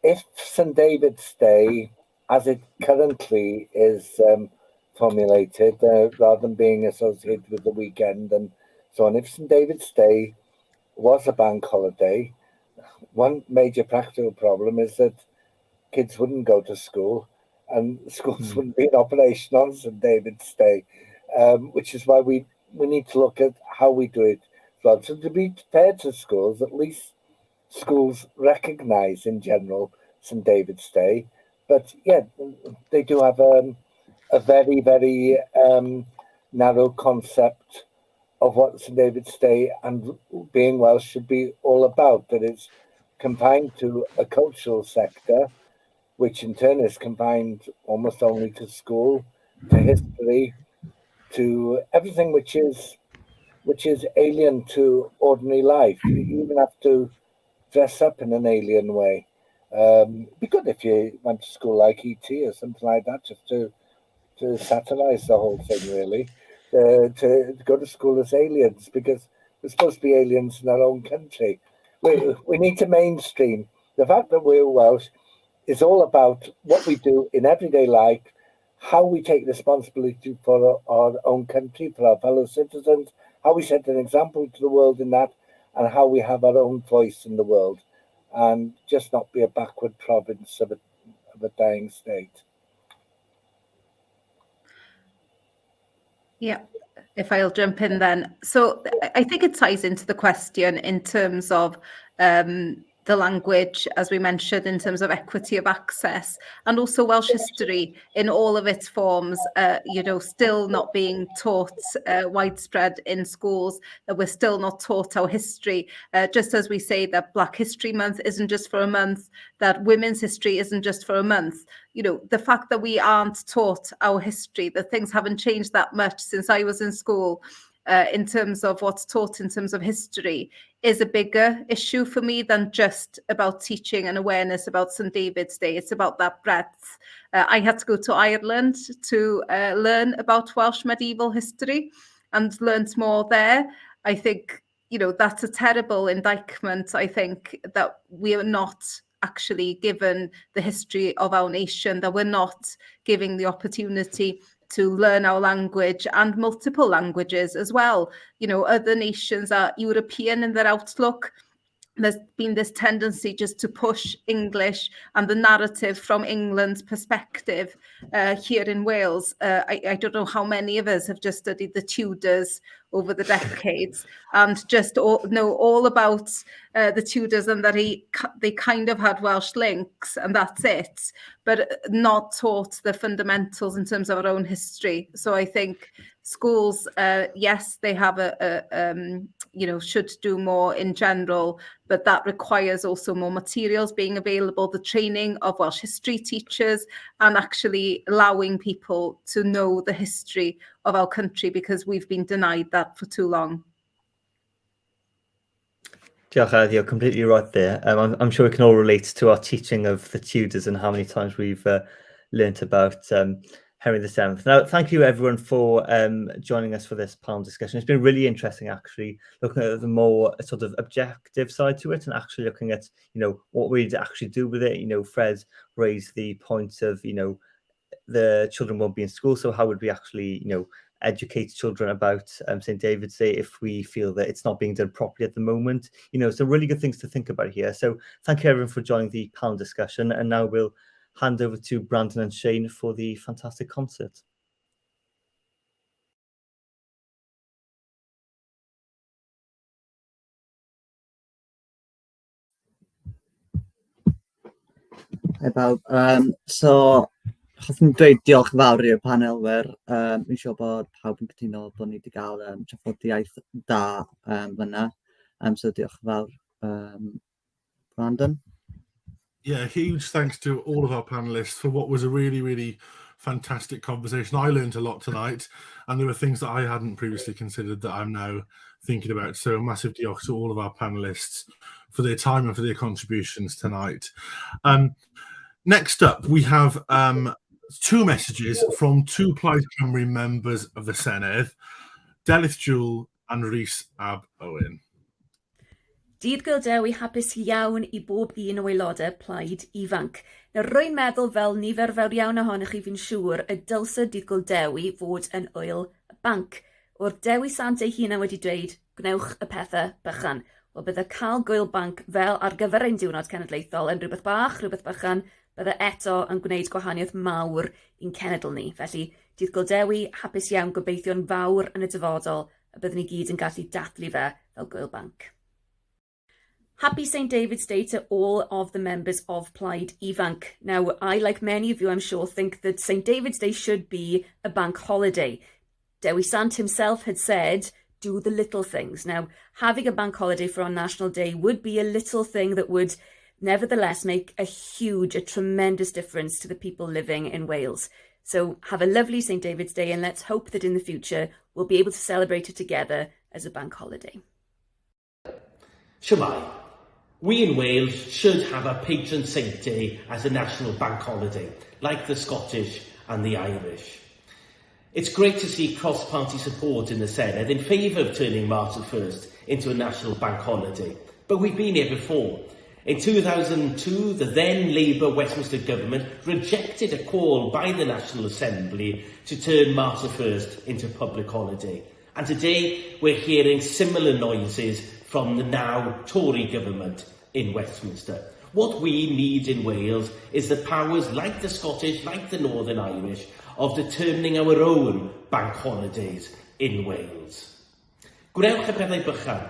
if St David's Day, as it currently is formulated, rather than being associated with the weekend and so on, if St David's Day was a bank holiday, one major practical problem is that kids wouldn't go to school and schools wouldn't be in operation on St David's Day, which is why we need to look at how we do it. So to be fair to schools, at least schools recognise in general St David's Day, but yeah, they do have a very, very narrow concept of what St David's Day and being Welsh should be all about, that it's confined to a cultural sector, which in turn is confined almost only to school, to history, to everything which is alien to ordinary life. You even have to dress up in an alien way. It'd be good if you went to school like ET or something like that, just to satirise the whole thing, really. To go to school as aliens, because we're supposed to be aliens in our own country. We need to mainstream. The fact that we're Welsh is all about what we do in everyday life, how we take responsibility for our own country, for our fellow citizens, how we set an example to the world in that, and how we have our own voice in the world, and just not be a backward province of a dying state. Yeah, if I'll jump in then. So I think it ties into the question in terms of the language, as we mentioned, in terms of equity of access, and also Welsh history in all of its forms, still not being taught widespread in schools, that we're still not taught our history, just as we say that Black History Month isn't just for a month, that women's history isn't just for a month. The fact that we aren't taught our history, that things haven't changed that much since I was in school, in terms of what's taught in terms of history, is a bigger issue for me than just about teaching and awareness about St David's Day. It's about that breadth. I had to go to Ireland to learn about Welsh medieval history and learnt more there. I think, that's a terrible indictment, I think, that we are not actually given the history of our nation, that we're not giving the opportunity to learn our language and multiple languages as well. Other nations are European in their outlook. There's been this tendency just to push English and the narrative from England's perspective here in Wales. I don't know how many of us have just studied the Tudors over the decades and just know all about the Tudors, and that they kind of had Welsh links and that's it, but not taught the fundamentals in terms of our own history. So I think schools, yes, they have should do more in general, but that requires also more materials being available, the training of Welsh history teachers, and actually allowing people to know the history of our country, because we've been denied that for too long. Diolch, Ed, you're completely right there. I'm sure we can all relate to our teaching of the Tudors and how many times we've learnt about Henry VII. Now, thank you everyone for joining us for this panel discussion. It's been really interesting, actually, looking at the more sort of objective side to it, and actually looking at, what we'd actually do with it. Fred raised the point of, the children won't be in school, so how would we actually, educate children about St David's Day if we feel that it's not being done properly at the moment? Some really good things to think about here. So thank you everyone for joining the panel discussion, and now we'll hand over to Brandon and Shane for the fantastic concert. Hi bawb. So, hoffwn dweud diolch fawr i'r panelwyr. Fi'n siŵr bod pawb yn cytuno bod ni wedi cael traffodiaeth da fyna. So diolch fawr, Brandon. Yeah, huge thanks to all of our panelists for what was a really, really fantastic conversation. I learned a lot tonight, and there were things that I hadn't previously considered that I'm now thinking about. So massive diolch to all of our panelists for their time and for their contributions tonight. Next up, we have two messages from two Plaid Cymru members of the Senedd, Ddydd Gŵyl and Rhys ab Owen. Ddydd Gŵyl Dewi hapus iawn I bob un o aelodau Plaid Ifanc. Nawr, rwy'n meddwl fel nifer fawr iawn ohonych chi fi'n siŵr y dylse Ddydd Gŵyl Dewi fod yn Wyl Banc. O'r Dewi Sant ei hunan wedi dweud, gwnewch y pethau bychan. Wel, bydde cael Gŵyl Banc fel ar gyfer ein diwrnod cenedlaethol yn rhywbeth bach, rhywbeth bychan, bydde eto yn gwneud gwahaniaeth mawr i'n cenedl ni. Felly, Ddydd Gŵyl Dewi hapus iawn, gobeithio'n fawr yn y dyfodol, a byddwn ni gyd yn gallu dathlu fe fel Gŵyl Banc. Happy St David's Day to all of the members of Plaid Ifanc. Now, I, like many of you, I'm sure, think that St David's Day should be a bank holiday. Dewi Sant himself had said, do the little things. Now, having a bank holiday for our National Day would be a little thing that would nevertheless make a tremendous difference to the people living in Wales. So have a lovely St David's Day, and let's hope that in the future we'll be able to celebrate it together as a bank holiday. Shemai, we in Wales should have a patron saint day as a national bank holiday, like the Scottish and the Irish. It's great to see cross-party support in the Senedd in favour of turning March the 1st into a national bank holiday, but we've been here before. In 2002, the then Labour Westminster government rejected a call by the National Assembly to turn March the 1st into public holiday. And today we're hearing similar noises from the now Tory government in Westminster. What we need in Wales is the powers like the Scottish, like the Northern Irish, of determining our own bank holidays in Wales. Gwrewch y pethau bychan.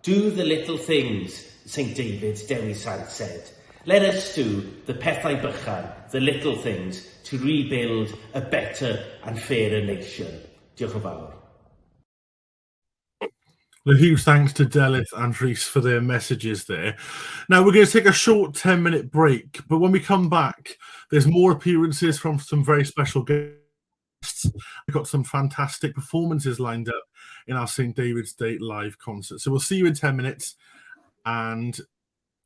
Do the little things, St David Dewi said. Let us do the pethau bychan, the little things, to rebuild a better and fairer nation. Diolch yn fawr. A huge thanks to Delyth and Rhys for their messages there. Now we're going to take a short 10-minute break, but when we come back, there's more appearances from some very special guests. We've got some fantastic performances lined up in our St David's Day live concert. So we'll see you in 10 minutes, and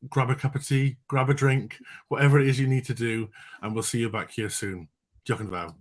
grab a cup of tea, grab a drink, whatever it is you need to do, and we'll see you back here soon. Diolch yn fawr.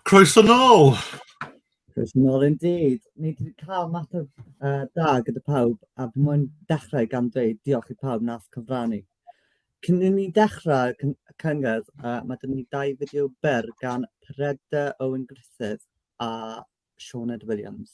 Croeso nôl! Chris nôl indeed. Ni wedi cael mater da gyda pawb, a fi moyn dechrau gan dweud diolch i pawb nath cyfrannu. Cyn i ni dechrau cyngerdd, mae dyn ni 2 fideo byr gan Preda Owen Griffith a Sioned Williams.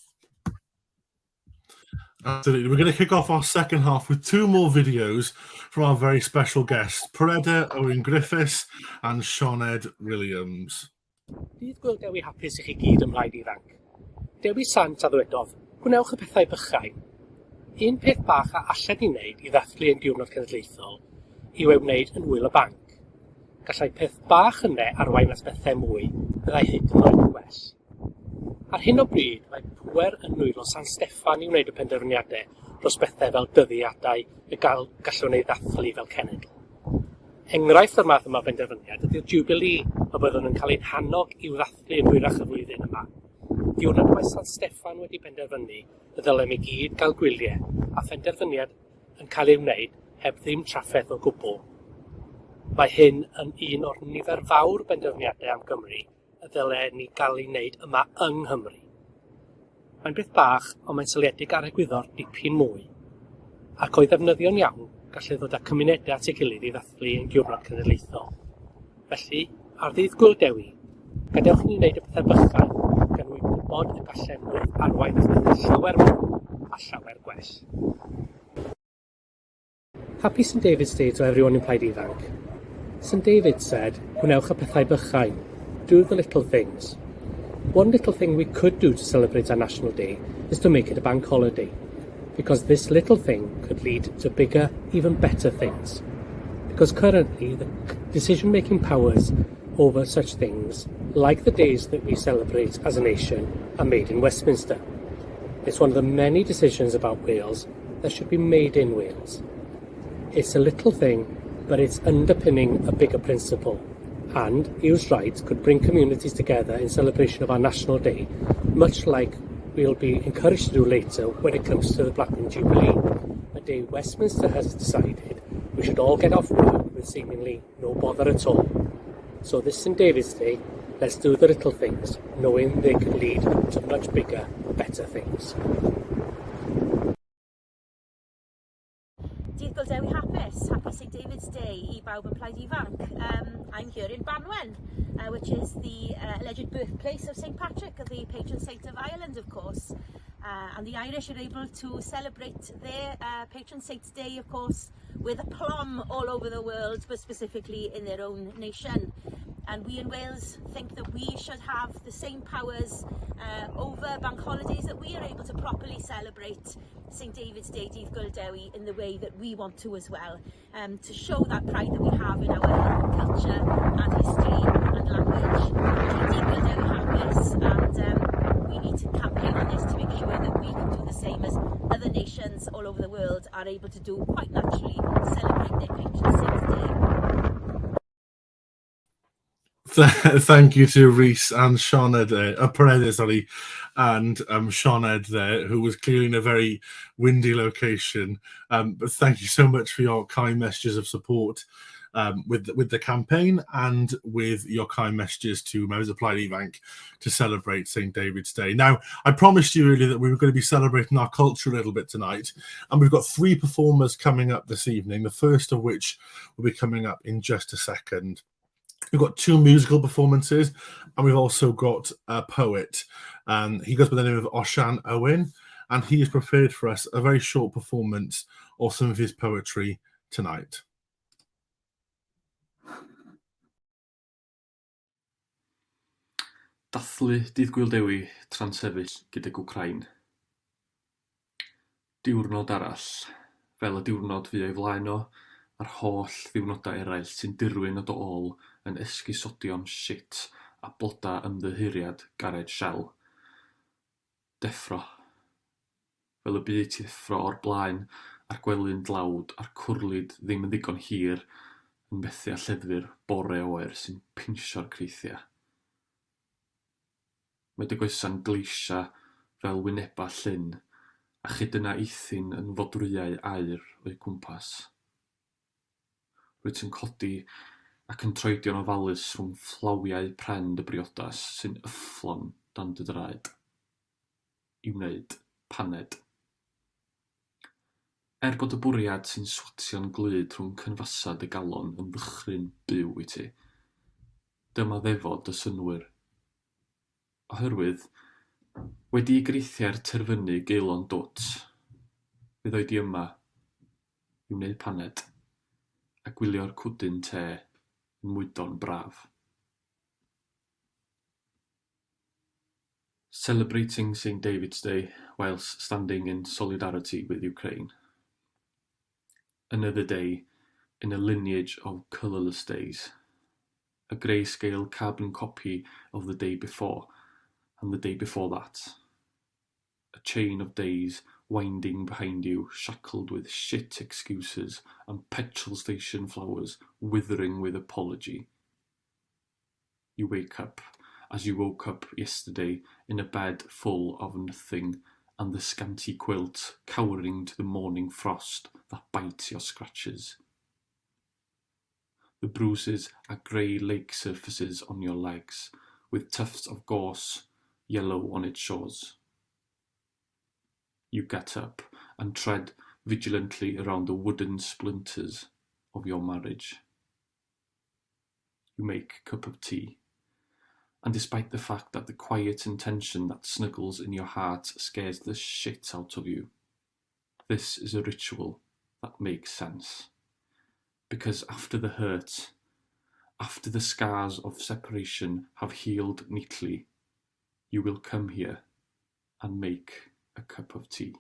Absolutely. We're going to kick off our second half with 2 more videos from our very special guests, Preda Owen Griffiths and Sioned Williams. Ddydd Gŵyl Dewi hapus i chi gyd ym Plaid Ifanc. Dewi Sant a ddwedodd, gwnewch y pethau bychain. Un peth bach a allan ni wneud i ddathlu yn diwrnod cenedlaethol yw ei wneud yn wyl y banc. Gallai peth bach yna arwain at bethau mwy, byddai hyd yn oed yn gwell. Ar hyn o bryd, mae pwer yn nwylo San Steffan i wneud y penderfyniadau dros bethau fel dyddiadau y gallwn ei ddathlu fel cenedl. Enghraifft o'r math yma o benderfyniad ydy'r Jubilee a byddwn yn cael ein hannog i'w ddathlu yn hwyrach y flwyddyn yma. Diwrnod mae San Steffan wedi penderfynu y ddylem i gyd gael gwyliau a phenderfyniad yn cael ei wneud heb ddim trafferth o gwbl. Mae hyn yn un o'r nifer fawr benderfyniadau am Gymru y ddylen ni gael ei wneud yma yng Nghymru. Mae'n beth bach, ond mae'n syliedig ar egwyddor dipyn mwy, ac o'i ddefnyddio'n iawn gallai ddod â cymunedau at ei gilydd i ddathlu yn diwrnod cenedlaethol. Felly, ar Ddydd Gŵyl Dewi, gadewch ni wneud y pethau bychain gan wybod y gallen nhw arwain at bethau llawer mwy a llawer gwell. Happy St David's Day to everyone in Plaid Ifanc. St David said, gwnewch y pethau bychain, do the little things. One little thing we could do to celebrate our National Day is to make it a bank holiday, because this little thing could lead to bigger, even better things. Because currently, the decision-making powers over such things, like the days that we celebrate as a nation, are made in Westminster. It's one of the many decisions about Wales that should be made in Wales. It's a little thing, but it's underpinning a bigger principle, and used right could bring communities together in celebration of our National Day, much like we'll be encouraged to do later when it comes to the Blackburn Jubilee, a day Westminster has decided we should all get off work with seemingly no bother at all. So this St David's Day, let's do the little things, knowing they could lead to much bigger, better things. Ddydd Gŵyl Dewi hapus, happy St David's Day I bawb yn Plaid Ifanc. I'm here in Banwen, which is the alleged birthplace of St Patrick, the patron saint of Ireland, of course. And the Irish are able to celebrate their patron saint's day, of course, with aplomb all over the world, but specifically in their own nation. And we in Wales think that we should have the same powers over bank holidays, that we are able to properly celebrate St David's Day, Ddydd Gŵyl Dewi, in the way that we want to as well, to show that pride that we have in our culture and history and language. Ddydd Gŵyl Dewi hapus, and we need to campaign on this to make sure that we can do the same as other nations all over the world are able to do quite naturally, celebrate their patron saint's day. Thank you to Rhys and Sioned, Preda, sorry, and Sioned there, who was clearly in a very windy location. But thank you so much for your kind messages of support with the campaign, and with your kind messages to members of Plaid Ifanc to celebrate St David's Day. Now, I promised you earlier that we were going to be celebrating our culture a little bit tonight, and we've got 3 performers coming up this evening, the first of which will be coming up in just a second. We've got 2 musical performances, and we've also got a poet. He goes by the name of Osian Owen, and he has prepared for us a very short performance of some of his poetry tonight. Dathlu Ddydd Gŵyl Dewi tra'n sefyll gydag Wcrain. Diwrnod arall, fel y diwrnod fu o'i flaen o, a'r holl ddiwrnodau eraill sy'n dirwyn o dy ôl yn esgusodion shit a bloda ymddiheuriad gared shell. Deffro. Fel y byd ti ddeffro o'r blaen, a'r gwely'n dlawd, a'r cwrlid ddim yn ddigon hir, yn methu a lleddfu'r bore oer sy'n pinsio'r creithia. Mae dy goesa'n gleisia fel wyneba llyn, a chyd yna eithin yn fodrwyau aur o'i cwmpas. Rwyt yn codi ac yn troedio'n ofalus rhwng fflawiau pren dy briodas sy'n yfflon dan dy draed. I wneud paned. Bod y bwriad sy'n swatio'n glyd rhwng cynfasad y galon yn ddychryn byw i ti, dyma ddefod y synwyr. Oherwydd, wedi i greithio'r terfynu geilon dwt, bydd oedi yma i wneud paned a gwylio'r cwdyn te yn mwydon braf. Celebrating St. David's Day whilst standing in solidarity with Ukraine. Another day in a lineage of colourless days. A grayscale carbon copy of the day before and the day before that. A chain of days winding behind you, shackled with shit excuses and petrol station flowers withering with apology. You wake up as you woke up yesterday in a bed full of nothing and the scanty quilt cowering to the morning frost that bites your scratches. The bruises are grey lake surfaces on your legs, with tufts of gorse yellow on its shores. You get up and tread vigilantly around the wooden splinters of your marriage. You make a cup of tea. And despite the fact that the quiet intention that snuggles in your heart scares the shit out of you, this is a ritual that makes sense. Because after the hurt, after the scars of separation have healed neatly, you will come here and make a cup of tea.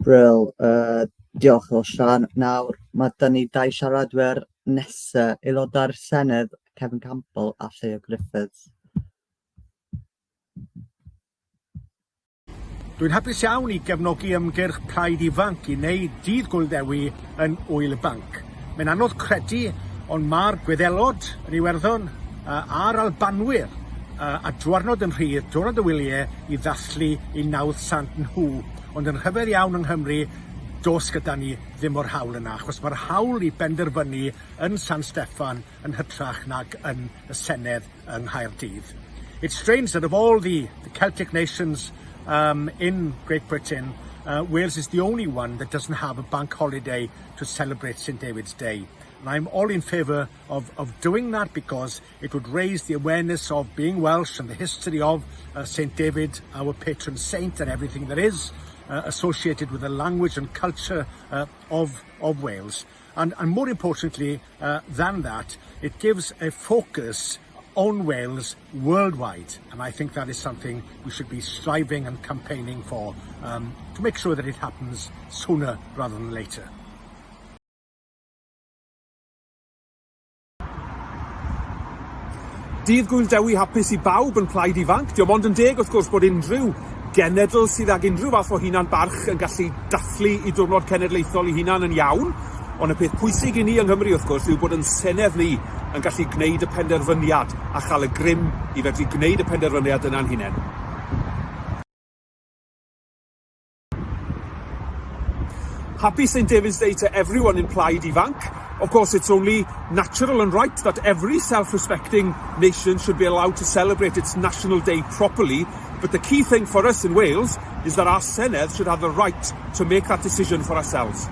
Brill, diolch o Sian. Nawr, mae dyn ni dau siaradwyr nesaf, aelodau'r Senedd, Kevin Campbell a Lleo Griffiths. Dwi'n hapus iawn i gefnogi ymgyrch Plaid Ifanc i wneud Ddydd Gŵyl Dewi yn Banc. Mae'n anodd credu, ond mae'r Gwyddelod yn Iwerddon a'r Albanwyr a dwyrnod yn rhydd, dwyrnod y wyliau i ddathlu i nawdd sant nhw. Ond yn rhyfedd iawn yng Nghymru, dos gyda ni ddim o'r hawl yna, achos mae'r hawl i benderfynu yn San Steffan yn hytrach nag yn y Senedd yng Nghaerdydd. It's strange that of all the Celtic nations in Great Britain, Wales is the only one that doesn't have a bank holiday to celebrate St. David's Day. And I'm all in favour of doing that because it would raise the awareness of being Welsh and the history of St. David, our patron saint, and everything that is associated with the language and culture of Wales. And more importantly than that, it gives a focus on Wales worldwide. And I think that is something we should be striving and campaigning for to make sure that it happens sooner rather than later. Ddydd Gŵyl Dewi hapus i bawb yn Plaid Ifanc. Diolch ond yn deg wrth gwrs bod unrhyw genedl sydd ag unrhyw fath o hunan barch yn gallu dathlu i diwrnod cenedlaethol i hunan yn iawn. Ond y peth pwysig i ni yng Nghymru wrth gwrs yw bod yn Senedd ni yn gallu gwneud y penderfyniad a chael y grym i fedru gwneud y penderfyniad yna'n hunain. Happy St. David's Day to everyone in Plaid Ifanc. Of course, it's only natural and right that every self-respecting nation should be allowed to celebrate its National Day properly. But the key thing for us in Wales is that our Senedd should have the right to make that decision for ourselves.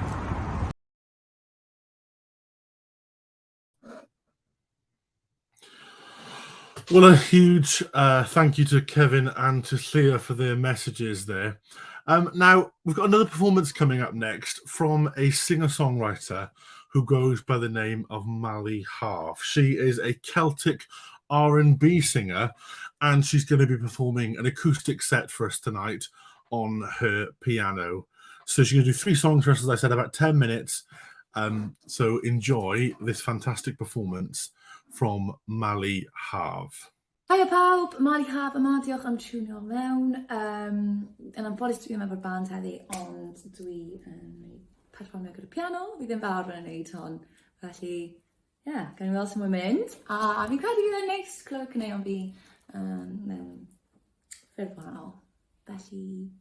Well, a huge thank you to Kevin and to Lleo for their messages there. Now, we've got another performance coming up next from a singer-songwriter who goes by the name of Mali Harf. She is a Celtic R&B singer, and she's going to be performing an acoustic set for us tonight on her piano. So she's going to do 3 songs for us, as I said, about 10 minutes. So enjoy this fantastic performance from Mali Harf. Hiya pawb, Mali Harf yma, diolch am tiwnio mewn. Yn anffodus dwi yma efo'r band heddi, ond dwi yn perfformio gyda'r piano. Fi ddim fel arfer yn neud hon, felly, yeah, gan i weld sut mae'n mynd. A fi'n credu bydd e'n neis clywed caneuon fi mewn ffurf wahanol. Felly,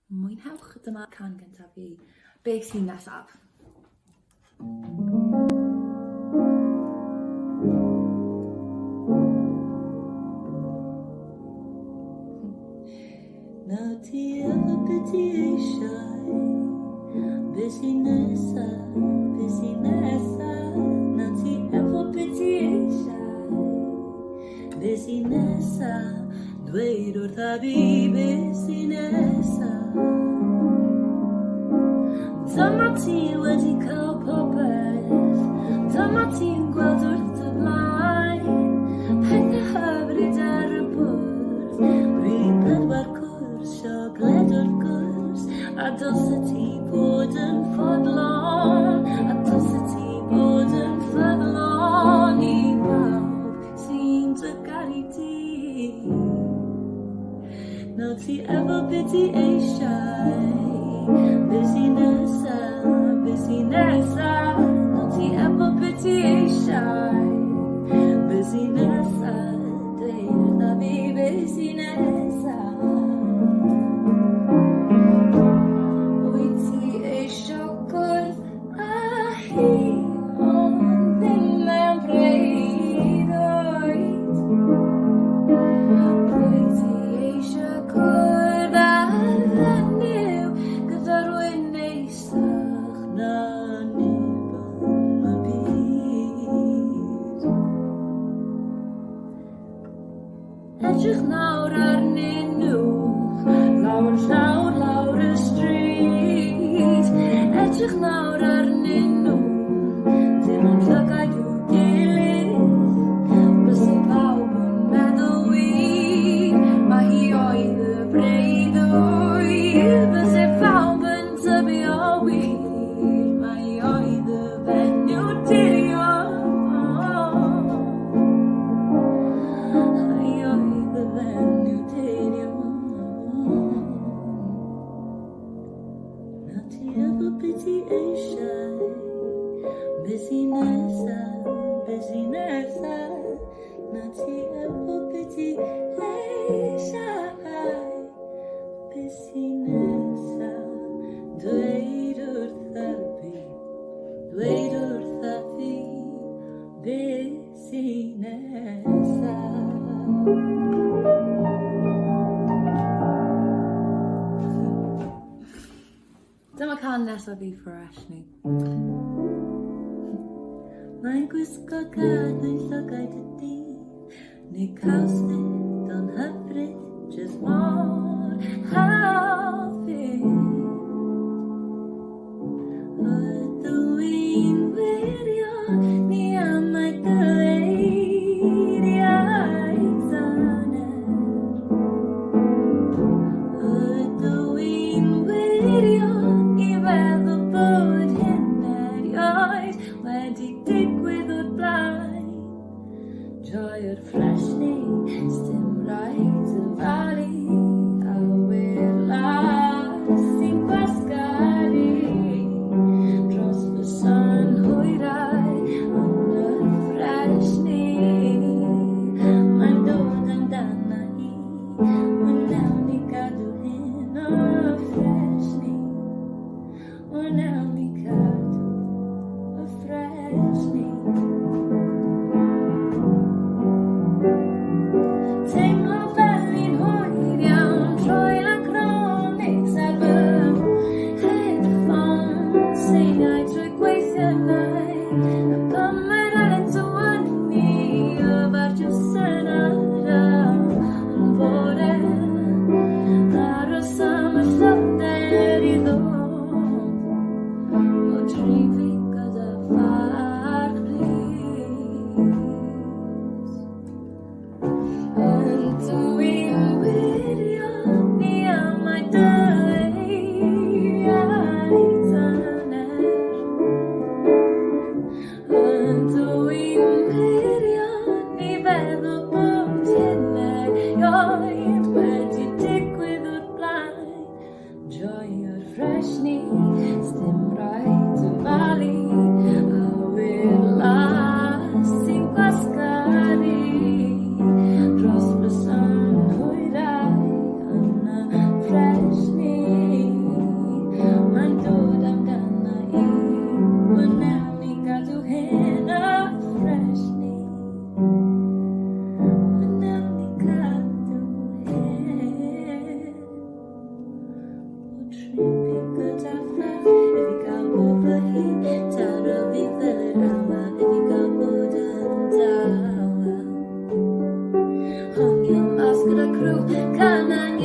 mwynhewch. Dyma can gyntaf fi. Beth sy'n nesaf? Now ti efo byti eisiau, beth sy'n nesaf, beth sy'n nesaf. Now ti efo byti eisiau, beth sy'n nesaf. Dweud wrtha fi beth sy'n nesaf. Dyma ti wedi cael popeth, dyma ti'n gweld wrth y blaen. Pethau hyfryd ar y bwrdd, bryd pedwar cwrs, siocled wrth gwrs. A dylse ti bod yn ffodlon, a dylse ti bod yn ffyddlon i bawb sy'n dy garu di. Nawr ti efo byti eisiau, beth sy'n nesaf, beth sy'n nesaf. Nawr ti efo byti eisiau, beth sy'n nesaf. Dweud wrtha fi beth sy'n nesaf. Wyt ti eisiau gwrdd â hi, ond ddim mewn breuddwyd. Wyt ti eisiau gwrdd â fenyw gyda rhywun neisach na neb yn y byd. Edrych nawr arnyn nhw, lawr llawr lawr y stryd. Edrych nawr arnyn nhw, dim ond llygaid i'w gilydd. Bysai pawb yn meddwl wir, mae hi oedd y breuddwyd. Bysai pawb yn tybio wir, mae hi oedd y fenyw dirion. Mae hi oedd y fenyw dirion. Nawr ti efo byti eisiau, beth sy'n nesaf, beth sy'n nesaf. Nawr ti efo byti eisiau, beth sy'n nesaf. Dweud wrtha fi, dweud wrtha fi, beth sy'n nesaf. Dyma can nesaf fi ffresni. Mae'n gwisgo gad neu llygaid y dydd, neu cawsyd o'n hyfryd, jyst mor hawdd. Ydw i'n wirio ni am ei gyleiriaid ddaner. Ydw i'n wirio i feddwl bod hyn erioed wedi digwydd o'r blaen. Joy o'r ffresni, sdim rhaid y falu.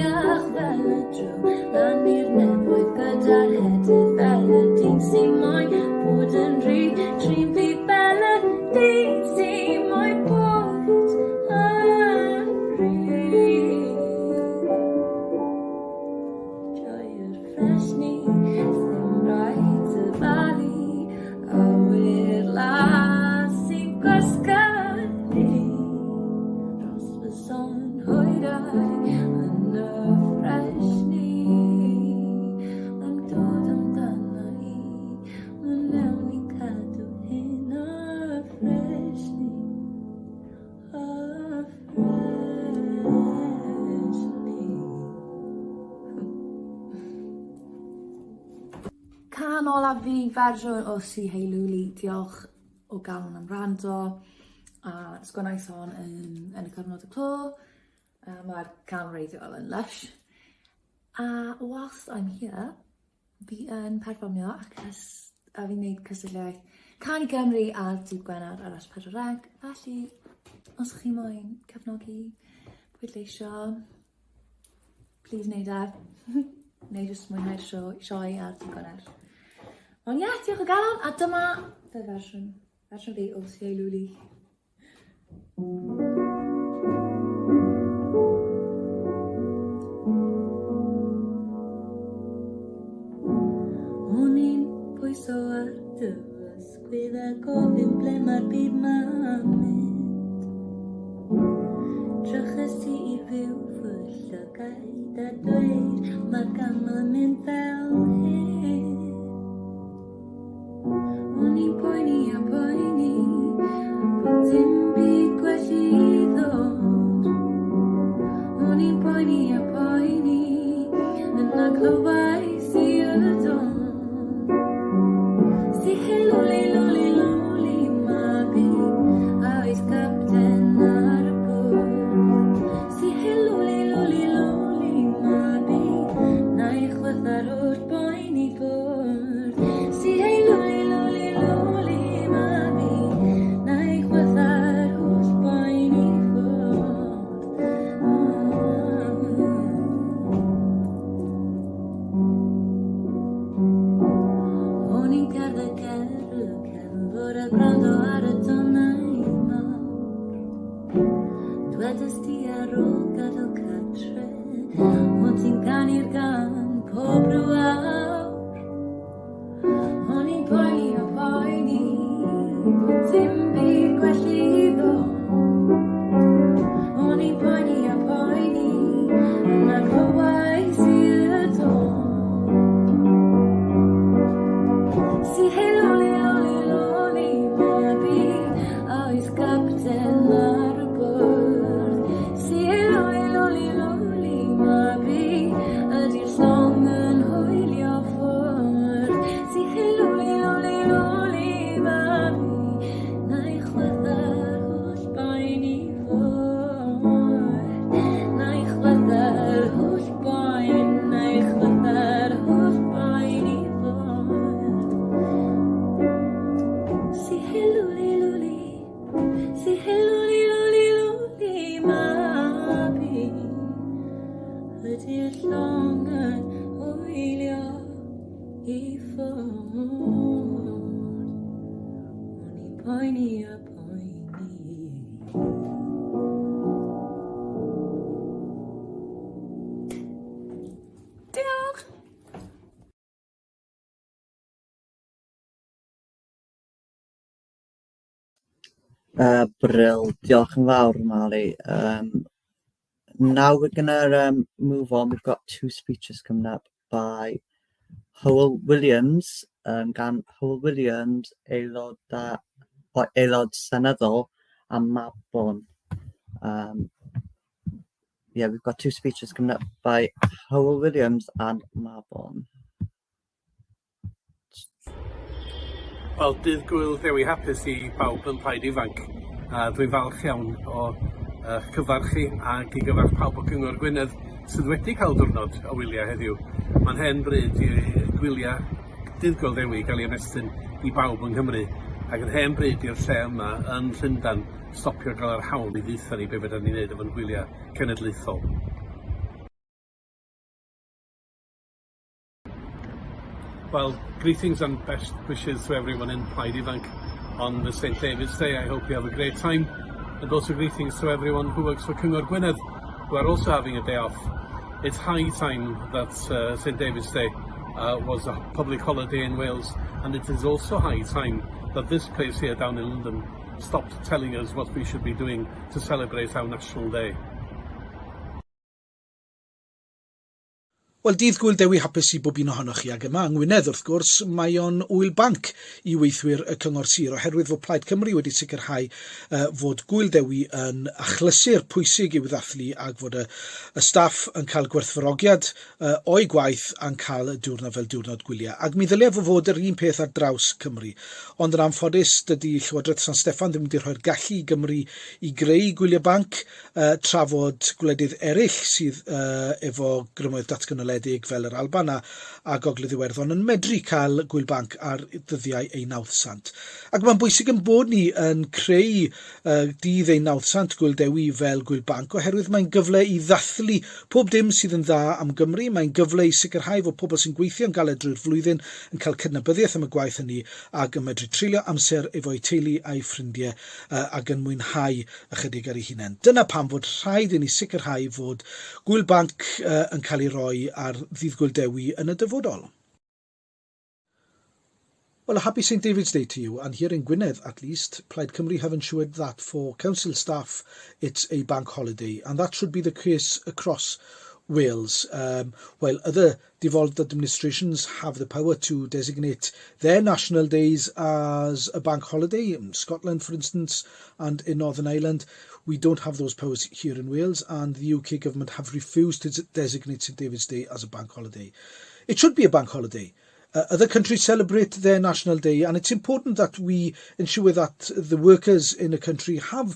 iach fel y drw, lan i'r nefoedd gyda'r hedydd fel y dyn sy'n moyn bod yn rhydd, trin fi fel y dyn sy'n moyn bod yn rhydd. Joio'r ffres ni, ddim rhaid y bali, awyr las sy'n gwasgaru dros fy son hwyrau yn y ffres ni. Yn dod amdana i, mae'n newn i cadw hyn y ffres ni. Y ffres ni. Can olaf fi fersiwn o Si Heilwli. Diolch o galon am rando. A sgwennais hon yn y cyfnod y clo. Mae'r can reiddiol yn lush. A whilst I'm here, fi yn perfformio acos a fi'n gwneud cystadleuaeth Can i Gymru ar Dydd Gwener ar S4C. Felly, os chi moyn cefnogi, pwydleisio, please wneud e. Neu jyst mwynhau'r sioe ar Dydd Gwener. Ond ie, diolch o galon, a dyma fy fersiwn fi o Si Heilwli. O'n i'n pwyso ar dywys, gwydda gofyn ble mae'r byd ma'n mynd. Drychas i fyw fy llygaid a dweud mae gamma mynd fel hyn. O'n i'n poeni a poeni, bod dim byd gwell i ddod. O'n i'n poeni a poeni, yna clywais i y don. Si Heilwli, lwli, lwli, ma fi, a oes capten ar y bwrdd. Si Heilwli, lwli, lwli, ma fi, na i chwytha'r holl boen i ffwrdd. Si Heilwli, lwli, lwli, ma fi, na i chwytha'r holl boen i ffwrdd. O'n i'n cerdded cefn fod y gwrando ar y tonau mawr. Dwedais ti ar ôl gadael cartre, o'n ti'n canu'r gan pob rhyw awr. O'n i'n poeni a poeni, bod dim byd gwell i ddod. O'n i'n poeni a poeni, yna clywais i y don. Si Heilwli, lwli, lwli, ma fi, a oes capten ar y bwrdd. Si Heilwli, lwli, lwli, ma fi, ydy'r llong yn hwylio ffwrdd. Si Heilwli, lwli, lwli, ma fi, na i chwytha'r holl boen i ffwrdd. Na i chwytha'r holl boen, na i chwytha'r holl boen i ffwrdd. Si Heilwli, lwli, si Heilwli, lwli, lwli, ma fi, ydy'r llong yn hwylio i ffwrdd. O'n i'n poeni a poeni. Diolch! Brill, diolch yn fawr, Mali. Now we're gonna move on. We've got two speeches coming up by Hywel Williams, gan Hywel Williams, aelod seneddol a Mabon. Yeah, we've got two speeches coming up by Hywel Williams and Mabon. Wel, Dydd Gŵyl Dewi hapus i bawb yn Plaid Ifanc. Dwi'n falch iawn o cyfarch chi ac i gyfarch pawb o Gyngor Gwynedd sydd wedi cael diwrnod o wyliau heddiw. Mae'n hen bryd i gwyliau Dydd Gŵyl Dewi gael ei ymestyn i bawb yng Nghymru. Ac yn hen bryd i'r lle yma yn Llundain stopio gael yr hawl i ddeitha ni be fydda ni'n neud efo'n gwyliau cenedlaethol. Well, greetings and best wishes to everyone in Plaid Ifanc on the St David's Day. I hope you have a great time. And also greetings to everyone who works for Cyngor Gwynedd, who are also having a day off. It's high time that St David's Day was a public holiday in Wales, and it is also high time that this place here down in London stopped telling us what we should be doing to celebrate our National Day. Wel, Ddydd Gŵyl Dewi hapus I bob un ohonoch chi, ac yma yng Ngwynedd wrth gwrs mae o'n Ŵyl Banc I weithwyr y Cyngor Sir, oherwydd fod Plaid Cymru wedi sicrhau fod Gŵyl Dewi yn achlysur pwysig i'w ddathlu ac fod y staff yn cael gwerthfawrogiad o'i gwaith a'n cael y diwrnod fel diwrnod gwyliau. Ac mi ddylia fod yr un peth ar draws Cymru. Ond yn anffodus, dydy Llywodraeth San Steffan ddim wedi rhoi'r gallu I Gymru I greu gwyliau banc, trafod gwledydd eraill sydd efo grymoedd datganoledig fel yr Alban a Gogledd Iwerddon yn medru cael gwyl banc ar ddyddiau 900. Ac mae'n bwysig yn bod ni yn creu dydd 900 Gŵyl Dewi fel gwyl banc oherwydd mae'n gyfle I ddathlu pob dim sydd yn dda am Gymru. Mae'n gyfle I sicrhau fod pobl sy'n gweithio yn galed drwy'r flwyddyn yn cael cydnabyddiaeth am y gwaith hynny ac yn medru treulio amser efo'i teulu a'i ffrindiau ac yn mwynhau ychydig ar ei hunain. Dyna pam fod rhaid I ni sicrhau fod gwyl banc yn cael ei roi ar Ddydd Gŵyl Dewi yn y dyfodol. Well, a happy St David's Day to you, and here in Gwynedd at least, Plaid Cymru have ensured that for council staff it's a bank holiday, and that should be the case across Wales, while other devolved administrations have the power to designate their national days as a bank holiday. In Scotland, for instance, and in Northern Ireland, we don't have those powers here in Wales, and the UK government have refused to designate St David's Day as a bank holiday. It should be a bank holiday. Other countries celebrate their national day, and it's important that we ensure that the workers in a country have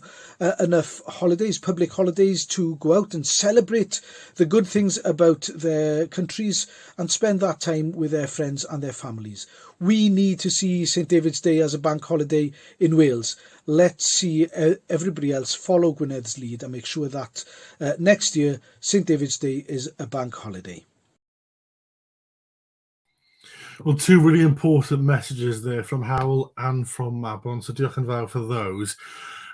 enough holidays, public holidays, to go out and celebrate the good things about their countries and spend that time with their friends and their families. We need to see St David's Day as a bank holiday in Wales. Let's see everybody else follow Gwyned's lead and make sure that next year St David's Day is a bank holiday. Well, two really important messages there from Howell and from Mabon, so diolch yn fawr for those.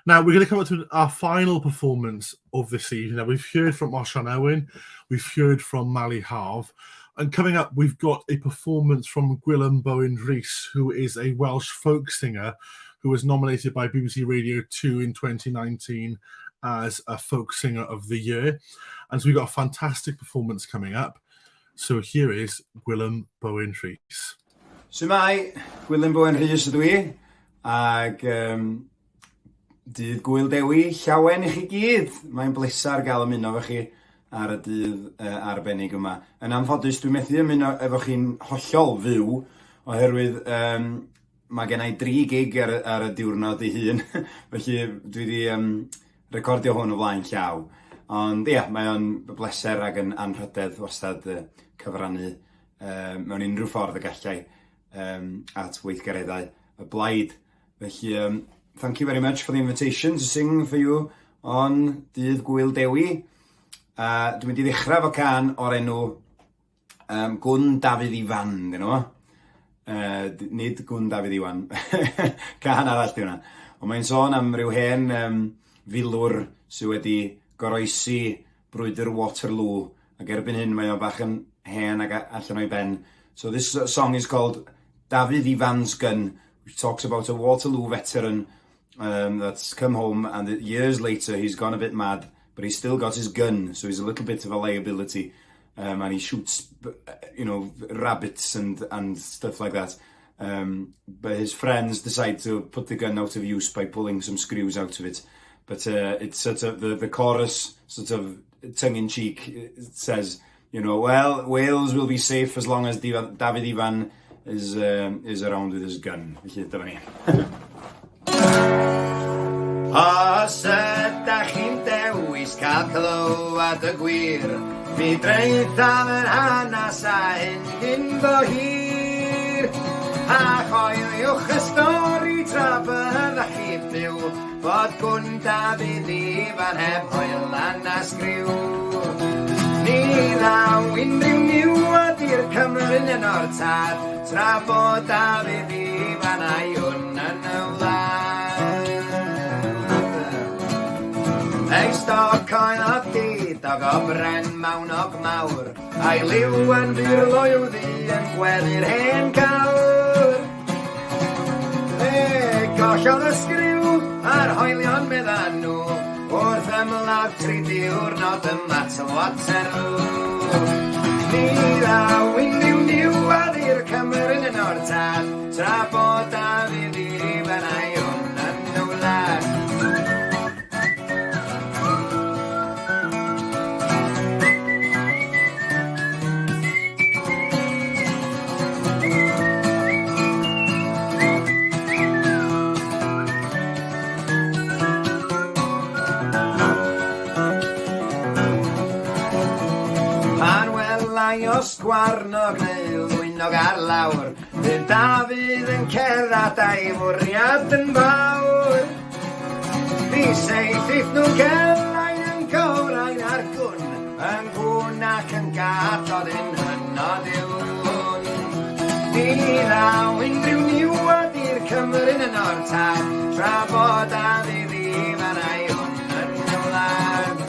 Now, we're going to come up to our final performance of this evening. Now, we've heard from Osian Owen, we've heard from Mali Harv, and coming up, we've got a performance from Gwilym Bowen Rhys, who is a Welsh folk singer who was nominated by BBC Radio 2 in 2019 as a folk singer of the year. And so we've got a fantastic performance coming up. So here is Gwilym Bowen Rhys. Shwmai, Gwilym Bowen Rhys ydw I, ag Dydd Gŵyl Dewi, llawen I chi gyd. Mae'n blesar gael ymuno efo chi ar y dydd arbennig yma. Yn anffodus, dwi'n methu ymuno efo chi'n hollol fyw, oherwydd mae gen I 3 gig ar y diwrnod I hun, felly dwi wedi recordio hwn o flaen llaw. Ond ia, mae o'n bleser ag yn anrhydedd wastad cyfrannu mewn unrhyw ffordd y gallai at weithgareddau y blaid. Felly, thank you very much for the invitation to sing for you on Ddydd Gŵyl Dewi. Dwi'n mynd I ddechrau fo can o'r enw Gwn Dafydd Ifan, dyn nhw. Nid Gwn Dafydd Iwan, can arall di hwnna. Ond mae'n sôn am ryw hen filwr sydd wedi goroesi brwydr Waterloo, ac erbyn hyn mae o bach yn hen ac allan o'i ben. So this song is called Dafydd Ifan's Gun, which talks about a Waterloo veteran that's come home, and years later he's gone a bit mad, but he's still got his gun, so he's a little bit of a liability, and he shoots, rabbits and stuff like that. But his friends decide to put the gun out of use by pulling some screws out of it. But it's sort of the chorus, sort of tongue-in-cheek, it says, you know, well, Wales will be safe as long as Dafydd Ifan is around with his gun. Felly, dyma ni. Os ydych chi'n dewis cael clywed y gwir, mi dreith am yr hanes a hyn gyndo hir. A choeliwch y stori tra byddech chi'n byw, bod Gwn Dafydd Ifan heb hoel a sgriw. Ni ddaw unrhyw niw ydy'r Cymru Cymru'n yn o'r tad, tra bod a fydd i fan ai hwn yn y wlad. Ei stoc oedd o didog o bren mawnog mawr, a'i liw yn furloiw ddi yn gweddi'r hen cawr. Gollodd y sgriw a'r hoelion meddan nhw, wrth ymladd 3 diwrnod y matel Waterloo. Ni ddaw unrhyw niwad i'r Cymru'n yn o'r tad, tra bod a fydd i fan ai hwn yn y wlad. O sgwarnog neu lwynog ar lawr, bydd Dafydd yn cerdded a'i fwriad yn fawr. Fi seithith nhw gelain yn gowrain ar gwn, yn gwn ac yn gathod yn hynod i'w. Ni ddaw unrhyw niwad i'r Cymru'n yn o'r tad, tra bod a fydd i fan ai hwn yn y wlad.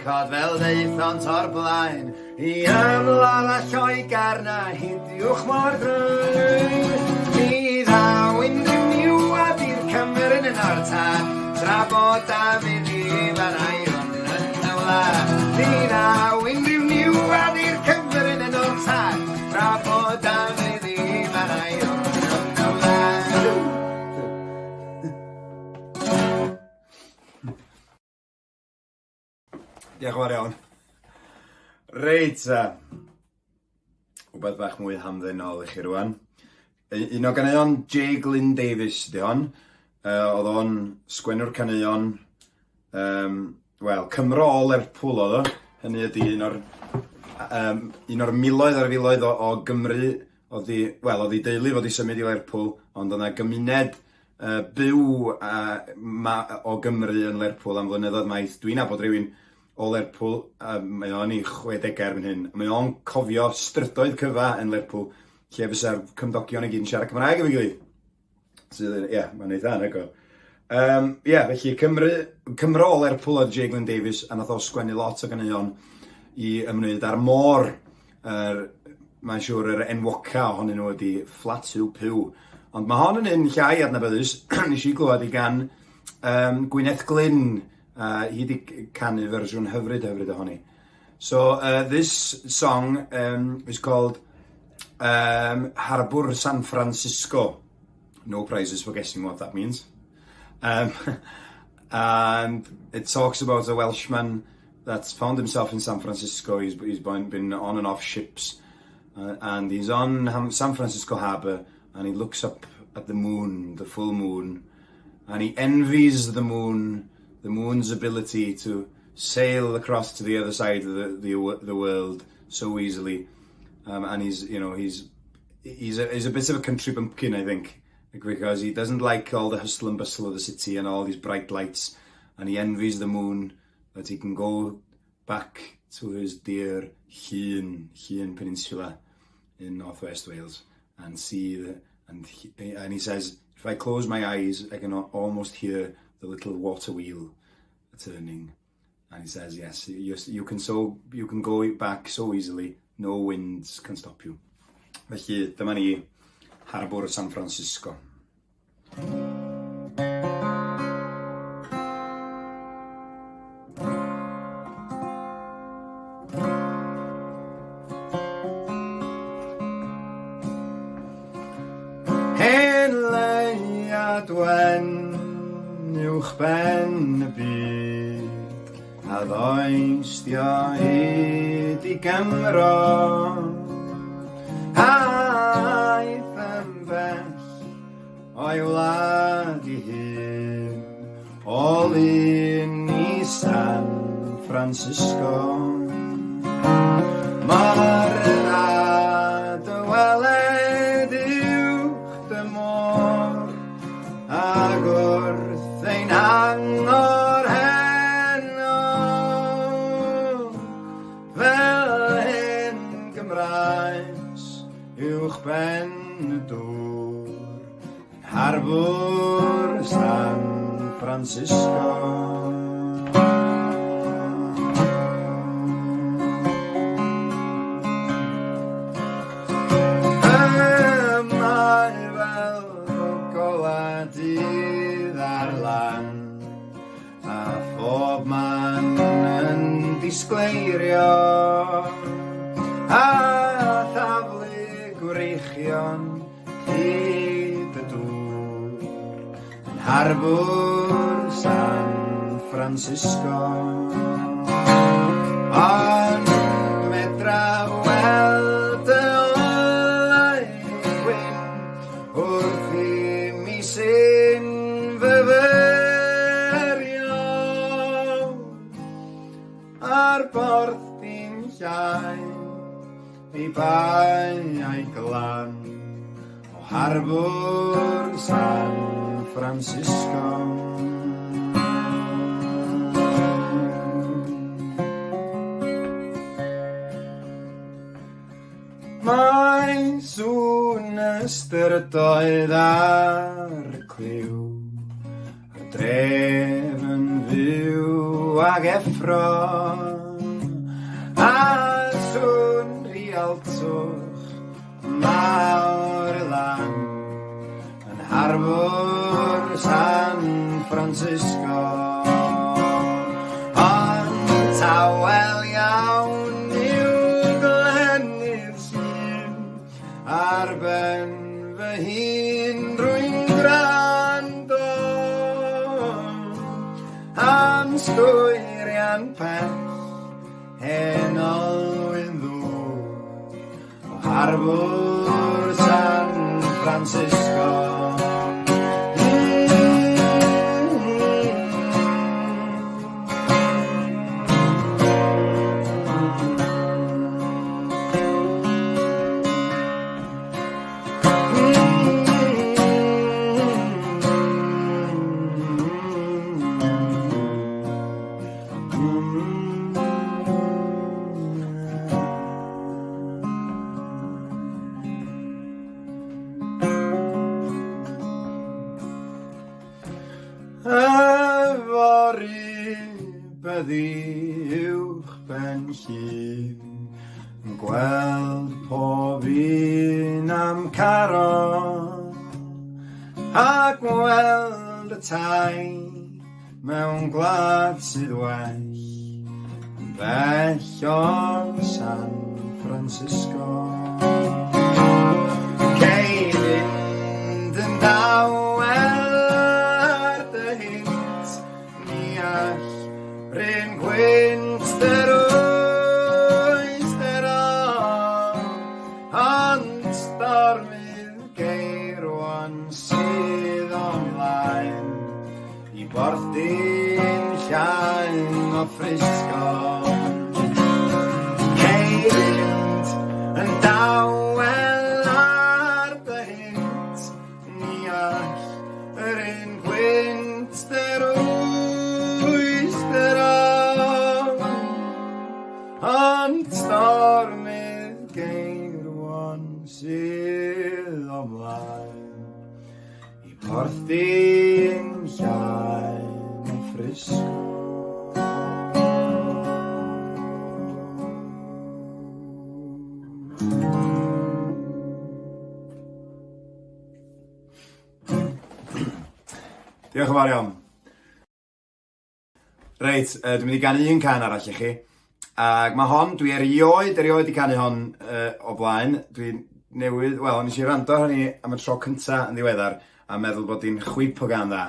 Cod fel ddeithont o'r blaen, i ymladd a Lloegr na hidiwch mor drwy. Ni ddaw unrhyw niwad i'r Cymru'n yn o'r tad, tra bod a fydd i fan ai hwn yn y wlad. Ni ddaw unrhyw niwad i'r Cymru'n yn o'r tad, tra bod a fydd i fan ai hwn yn y wlad. Diolch yn fawr iawn. Reit, wbeth bach mwy hamddenol i chi rwan. Un o ganeuon J. Glyn Davies di hon. Oedd o'n sgwennwr caneuon, Cymro o Lerpwl oedd o. Hynny ydi un o'r miloedd ar filoedd o Gymru. Oedd i deulu fod i symud i Lerpwl, ond oedd yna gymuned byw o Gymru yn Lerpwl am flynyddoedd maith. Dwi'n nabod rhywun o Lerpwl, mae o'n i 60 erbyn hyn. Mae o'n cofio strydoedd cyfa yn Lerpwl, lle fysa'r cymdogion i gyd yn siarad Cymraeg efo'i gilydd. Mae'n eitha anhygoel. Felly Cymro o Lerpwl oedd J. Glyn Davies, a nath o sgwennu lot o ganeuon i ymwneud â'r môr. Mae'n siŵr yr enwoca ohonyn nhw ydi Flatw Pyw. Ond mae hon yn un llai adnabyddus, nes i glywed i gan Gwyneth Glyn. Hi wedi canu fersiwn hyfryd ohoni. So this song is called Harbour San Francisco. No prizes for guessing what that means. And it talks about a Welshman that's found himself in San Francisco. He's been on and off ships. And he's on San Francisco Harbour, and he looks up at the moon, the full moon, and he envies the moon's ability to sail across to the other side of the world so easily. And he's a bit of a country bumpkin, I think, because he doesn't like all the hustle and bustle of the city and all these bright lights, and he envies the moon that he can go back to his dear Llŷn Peninsula in northwest Wales and see and he says, if I close my eyes, I can almost hear the little water wheel turning. And he says, yes, you can go back so easily, no winds can stop you. Felly, dyma ni, Harbour San Francisco. Hen leiadwen uwch ben y byd, a ddoestio hyd I Gymro. Aeth yn bell o'i wlad I hun, o lun I San Francisco. Mae'r nad y weled uwch dy môr, ag wrth ein angor heno, fel hyn Gymraes uwch ben y dŵr, harbwr San Francisco. Mae fel gola dydd ar lan, a phob man yn disgleirio, a thaflu gwreichion hyd y dŵr, yn harbwr San Francisco. Ond medra weld y olau gwyn wrth i mi sy'n fyfyrio, ar borth di'n llaen ei bai a'i glan, o harbwr San Francisco. Mae sŵn ystyrydoedd ar y cliw, y dref yn fyw ag effro, a sŵn rialtwch mawr y lan, yn harbwr San Francisco. Ond tawel iawn i'w glennydd sy'n ar ben fy hun drwy'n gwrando, am sgwyrian pell hen olwyn ddŵr, o harbwr San Francisco. Byddi uwch ben llun, yn gweld pob un am caro, a gweld y tai mewn gwlad sydd well, yn bell o San Francisco. Cei fynd yn dawel ar dy hint, ni all Ryn gwynt dyr oyster o, ond stormydd geirwan sydd ymlaen, i borthyn llaen o Frisco. Cei fynd yn dawel ar dy hint, ni all yr un gwynt dyr ond stormydd geirwan sydd ymlaen, i borthyn llaen o Frisco. Diolch yn fawr iawn. Reit, dwi'n mynd i ganu un can arall i chi. Ac mae hon, dwi erioed i canu hon o blaen. Dwi'n newydd, wel, nes i rando hynny am y tro cynta yn ddiweddar, a meddwl bod hi'n chwip o gan dda.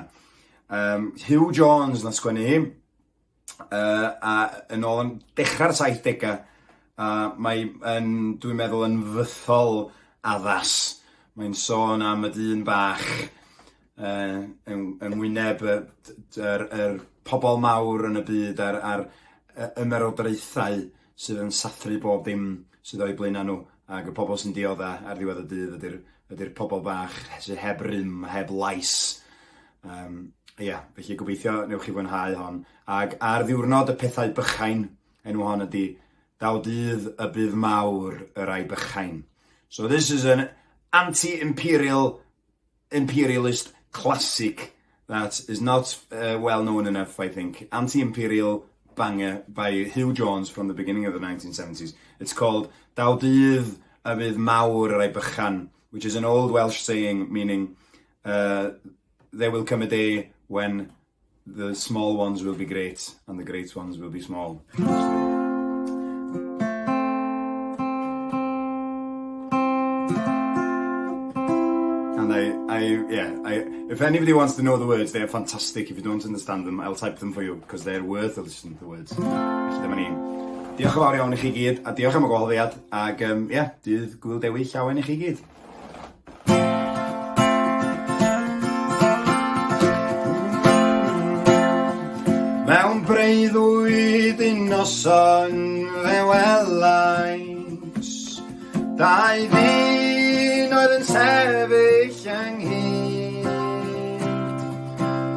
Hugh Jones na sgwennu hi, a yn ôl yn dechrau'r 70au, dwi'n meddwl yn fythol addas. Mae'n sôn am y dyn bach wyneb yr pobol mawr yn y byd a'r ymerodraethau sydd yn sathru bob dim sydd o'i blaenau nhw, ac y pobl sy'n diodda ar ddiwedd y dydd ydy'r pobl bach sydd heb rym, heb lais. Felly gobeithio newch chi fwynhau hon. Ac ar ddiwrnod y pethau bychain, enw hon ydy Daw Dydd y Bydd Mawr y Rai Bychain. So this is an imperialist classic that is not well known enough, I think. Anti-imperial banger by Hugh Jones from the beginning of the 1970s. It's called Daw Dydd y Bydd Mawr y Rai Bychan, which is an old Welsh saying meaning there will come a day when the small ones will be great and the great ones will be small. And if anybody wants to know the words, they're fantastic. If you don't understand them, I'll type them for you because they're worth a listen to the words. Felly dyma ni. Diolch yn fawr iawn i chi gyd, a diolch am y gwahoddiad, ac Dydd Gŵyl Dewi llawen i chi gyd. Mewn breuddwyd un noson fe welais, dau ddyn oedd yn sefyll ynghyd,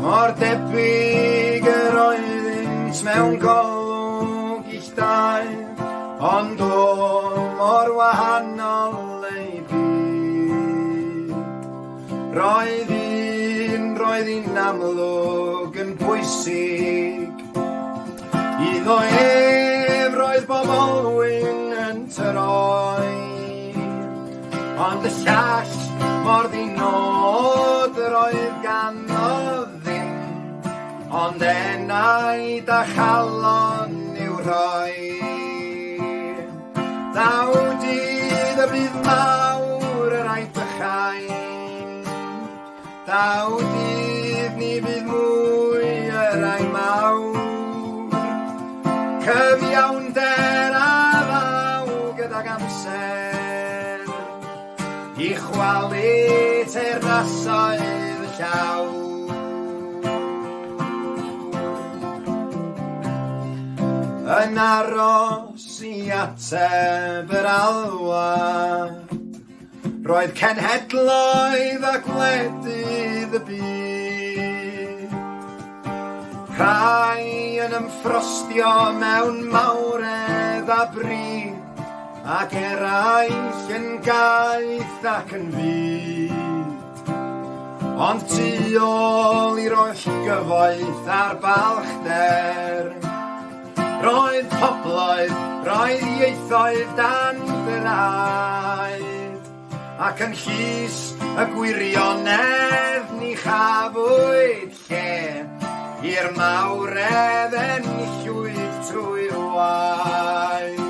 mor debyg yr oeddynt mewn golwg illtau, ond mor wahanol ei byd. Roedd un amlwg yn bwysig, iddo ef roedd bob olwyn yn tyroi, ond y llall mor ddinod yr oedd ganddo ddim, ond enaid a chalon i'w rhoi. Daw dydd y bydd mawr yr Rai Bychain, daw dydd ni bydd mwy yr Rai Mawr, cyfiawnder a ddaw gydag amser, i chwalu teyrnasoedd llaw. Yn aros i ateb yr alwad, roedd cenhedloedd a gwledydd y byd. Rhai yn ymffrostio mewn mawredd a bri, ac eraill yn gaeth ac yn fyd. Ond tu ôl i'r oll gyfoeth a'r balchder, roedd pobloedd, roedd ieithoedd dan draed, ac yn llys y gwirionedd ni chafwyd lle, i'r mawredd enillwyd trwy'r waed.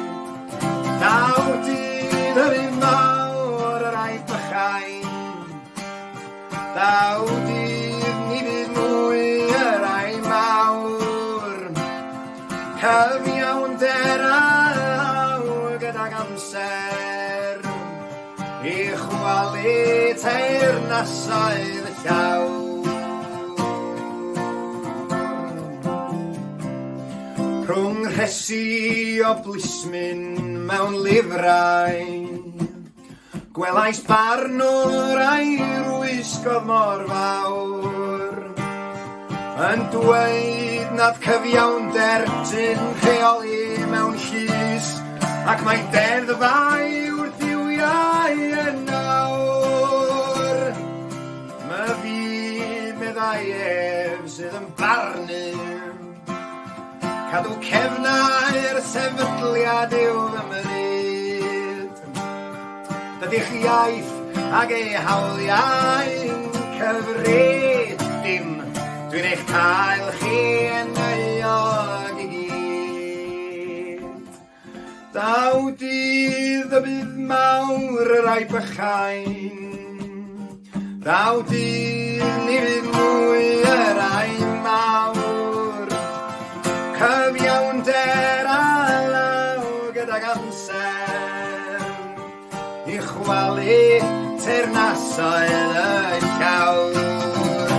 Daw dydd y bydd mawr yr Rai Bychain, daw dydd ni bydd mwy yr Rai Mawr, cyfiawnder a ddaw gydag amser, i chwalu teyrnasoedd llaw. Rhwng rhesi o blismyn mewn lyfrau, gwelais barnwr a'i rwysgodd mor fawr, yn dweud nad cyfiawnder sy'n rheoli mewn llys, ac mae deddfau wrth iwiau yn nawr. My fydd meddai ef sydd yn barnu, cadw cefnau'r sefydliad i'w ymryd. Dydych iaith ag ei hawliau'n cyfred dim, dwi'n eich cael chi yn euog i gyd. Daw dydd y bydd mawr yr Rai Bychain, daw dydd ni bydd mwy yr Rai Mawr, cyfiawnder a law gydag amser, i chwalu teyrnasoedd y llawr.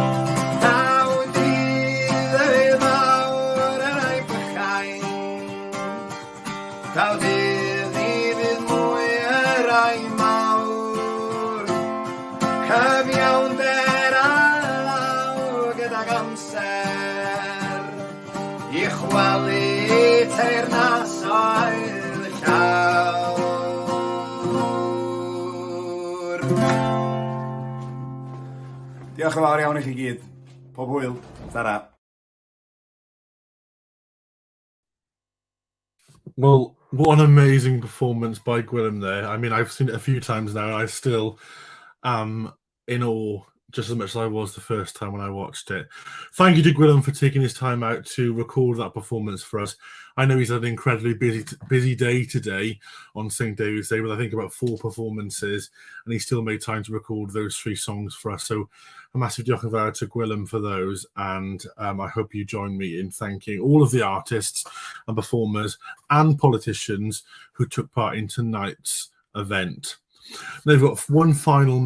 I chwalu teyrnasoedd llawr. Diolch yn fawr iawn i chi gyd. Pob hwyl. Tara. Well, what an amazing performance by Gwilym there. I mean, I've seen it a few times now, and I still am in awe just as much as I was the first time when I watched it. Thank you to Gwilym for taking his time out to record that performance for us. I know he's had an incredibly busy day today on St. David's Day, with I think about 4 performances, and he still made time to record those 3 songs for us. So a massive diolch yn fawr to Gwilym for those, and I hope you join me in thanking all of the artists and performers and politicians who took part in tonight's event. They've got one final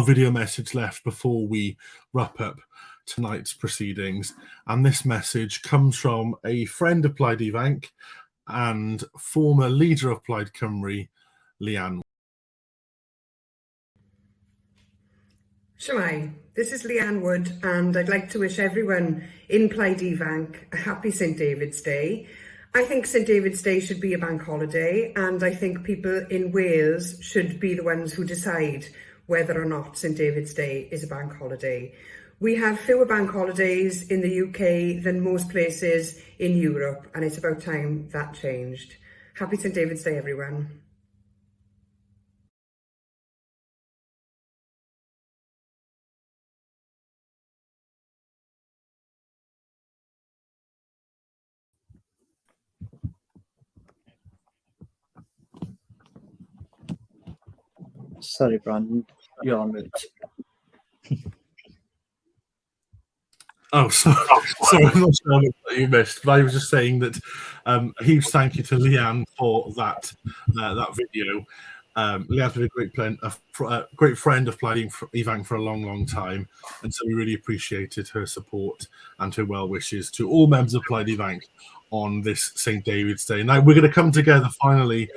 video message left before we wrap up tonight's proceedings, and this message comes from a friend of Plaid Ifanc and former leader of Plaid Cymru, Leanne. Shemai, this is Leanne Wood, and I'd like to wish everyone in Plaid Ifanc a happy St. David's Day. I think St. David's Day should be a bank holiday, and I think people in Wales should be the ones who decide whether or not St. David's Day is a bank holiday. We have fewer bank holidays in the UK than most places in Europe, and it's about time that changed. Happy St. David's Day, everyone. Sorry, Brandon, you're on mute. Oh, sorry, I'm not sure what you missed, but I was just saying that a huge thank you to Leanne for that video. Leanne's been a great friend of Plaid Ifanc for a long time, and so we really appreciated her support and her well wishes to all members of Plaid Ifanc on this St. David's Day. Now we're going to come together finally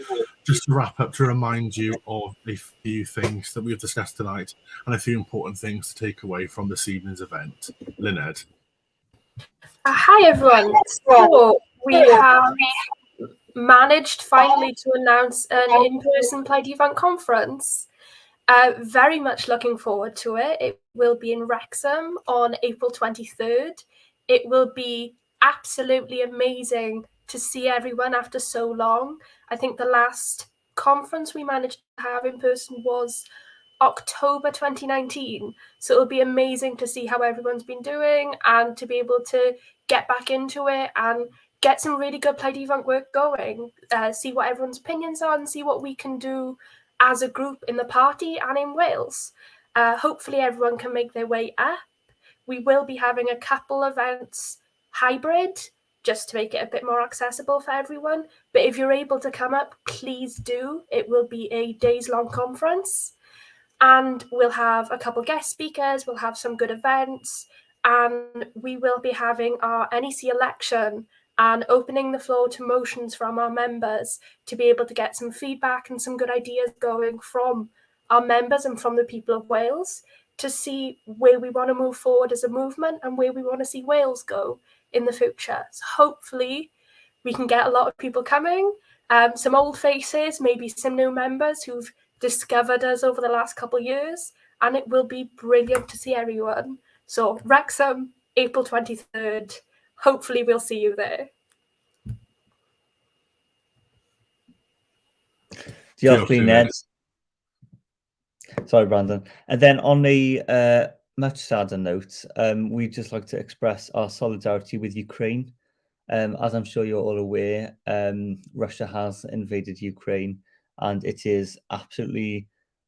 just to wrap up, to remind you of a few things that we've discussed tonight and a few important things to take away from this evening's event. Lynette. Hi everyone. So we have managed finally to announce an in-person Plaid Ifanc conference. Very much looking forward to it. It will be in Wrexham on April 23rd. It will be absolutely amazing to see everyone after so long. I think the last conference we managed to have in person was October 2019. So it'll be amazing to see how everyone's been doing and to be able to get back into it and get some really good Plaid Ifanc work going, see what everyone's opinions are and see what we can do as a group in the party and in Wales. Hopefully everyone can make their way up. We will be having a couple events hybrid, just to make it a bit more accessible for everyone. But if you're able to come up, please do. It will be a days-long conference. And we'll have a couple guest speakers, we'll have some good events, and we will be having our NEC election and opening the floor to motions from our members to be able to get some feedback and some good ideas going from our members and from the people of Wales to see where we want to move forward as a movement and where we want to see Wales go in the future. So hopefully we can get a lot of people coming, some old faces, maybe some new members who've discovered us over the last couple of years, and it will be brilliant to see everyone. So Wrexham, April 23rd. Hopefully we'll see you there. Diolch, Ned. Sorry, Brandon. And then on a much sadder note, we'd just like to express our solidarity with Ukraine. As I'm sure you're all aware, Russia has invaded Ukraine, and it is absolutely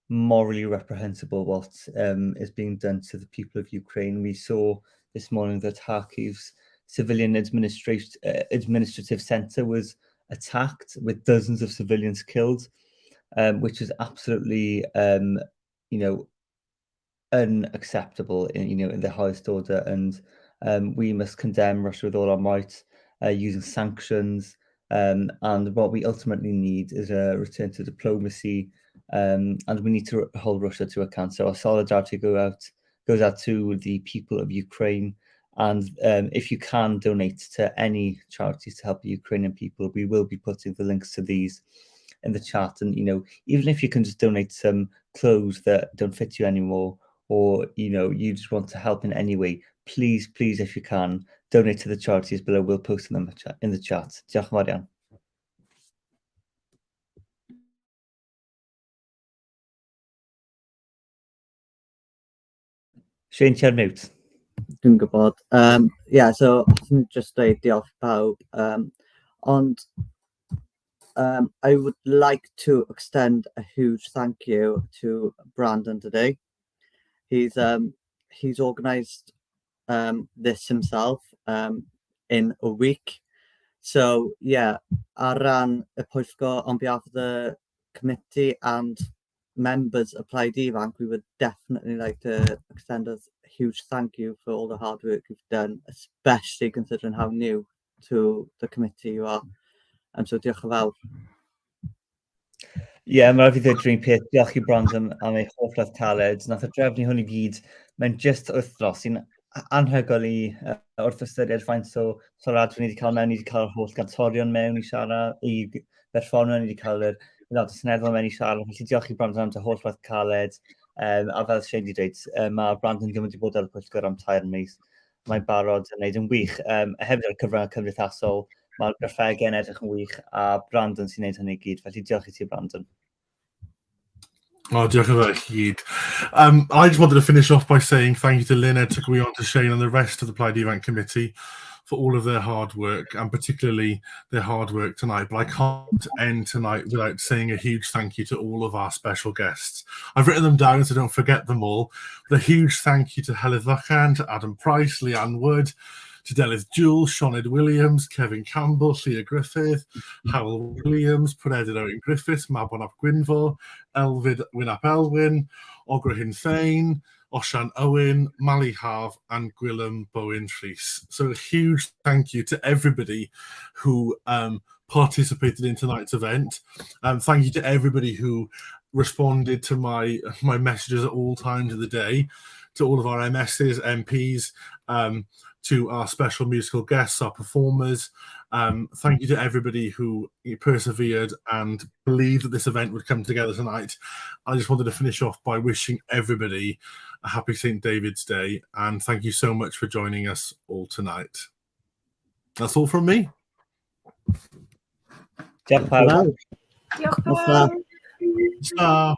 morally reprehensible what is being done to the people of Ukraine. We saw this morning that Kharkiv's civilian administrative centre was attacked with dozens of civilians killed, which is absolutely, unacceptable in the highest order. And we must condemn Russia with all our might, using sanctions. And what we ultimately need is a return to diplomacy, and we need to hold Russia to account. So our solidarity goes out to the people of Ukraine And if you can donate to any charities to help the Ukrainian people, we will be putting the links to these in the chat. And, even if you can just donate some clothes that don't fit you anymore, or, you just want to help in any way, please, if you can, donate to the charities below. We'll post them in the chat. Diolch yn fawr iawn. Shane, ti ar mute. Dwi'n gwybod. So just dweud diolch pawb. I would like to extend a huge thank you to Brandon today. He's organised this himself in a week. So ar ran y pwyllgor, on behalf of the committee and members of Plaid Ifanc, we would definitely like to extend a huge thank you for all the hard work you've done, especially considering how new to the committee you are. So diolch yn fawr. Mae rhaid fi ddweud rhywun peth, diolch i Brandon am ei hofflaeth caled. Nath y drefnu hwn I gyd mewn just wythnos sy'n anhygoel I wrth ystyried faint o soladwy ni wedi cael mewn. Ni wedi cael yr holl gantorion mewn I siarad, I berfformio, ni wedi cael yr aelodau seneddol mewn I siarad. Felly diolch I Brandon am dy hofflaeth caled. A fel Shane wedi dweud, mae Brandon ddim wedi bod ar y pwyllgor am 3 mis. Mae'n barod yn gwneud yn wych. Hefyd ar y cyfryngau cymdeithasol, mae'r graffegau'n edrych yn wych, a Brandon sy'n gwneud hynny gyd. Felly diolch I ti, Brandon. Oh, diolch yn fawr Hyd. I just wanted to finish off by saying thank you to Lynette, to Gwion, to Shane and the rest of the Plaid Ifanc committee for all of their hard work, and particularly their hard work tonight. But I can't end tonight without saying a huge thank you to all of our special guests. I've written them down so don't forget them all. But a huge thank you to Helydd Fychan, to Adam Price, Leanne Wood, to Ddydd Gŵyl, Sioned Williams, Kevin Campbell, Llia Griffith, Hywel Williams, Prydeddyn Owen Griffiths, Mabon ap Gwynfor, Elfyd Wynap Elwyn, Ograhin Fain, Osian Owen, Mali Harf, and Gwilym Bowen Rhys. So a huge thank you to everybody who participated in tonight's event. Thank you to everybody who responded to my messages at all times of the day, to all of our MSs, MPs, to our special musical guests, our performers. Thank you to everybody who persevered and believed that this event would come together tonight. I just wanted to finish off by wishing everybody a happy St. David's Day, and thank you so much for joining us all tonight. That's all from me. Diolch pawb. Diolch pawb.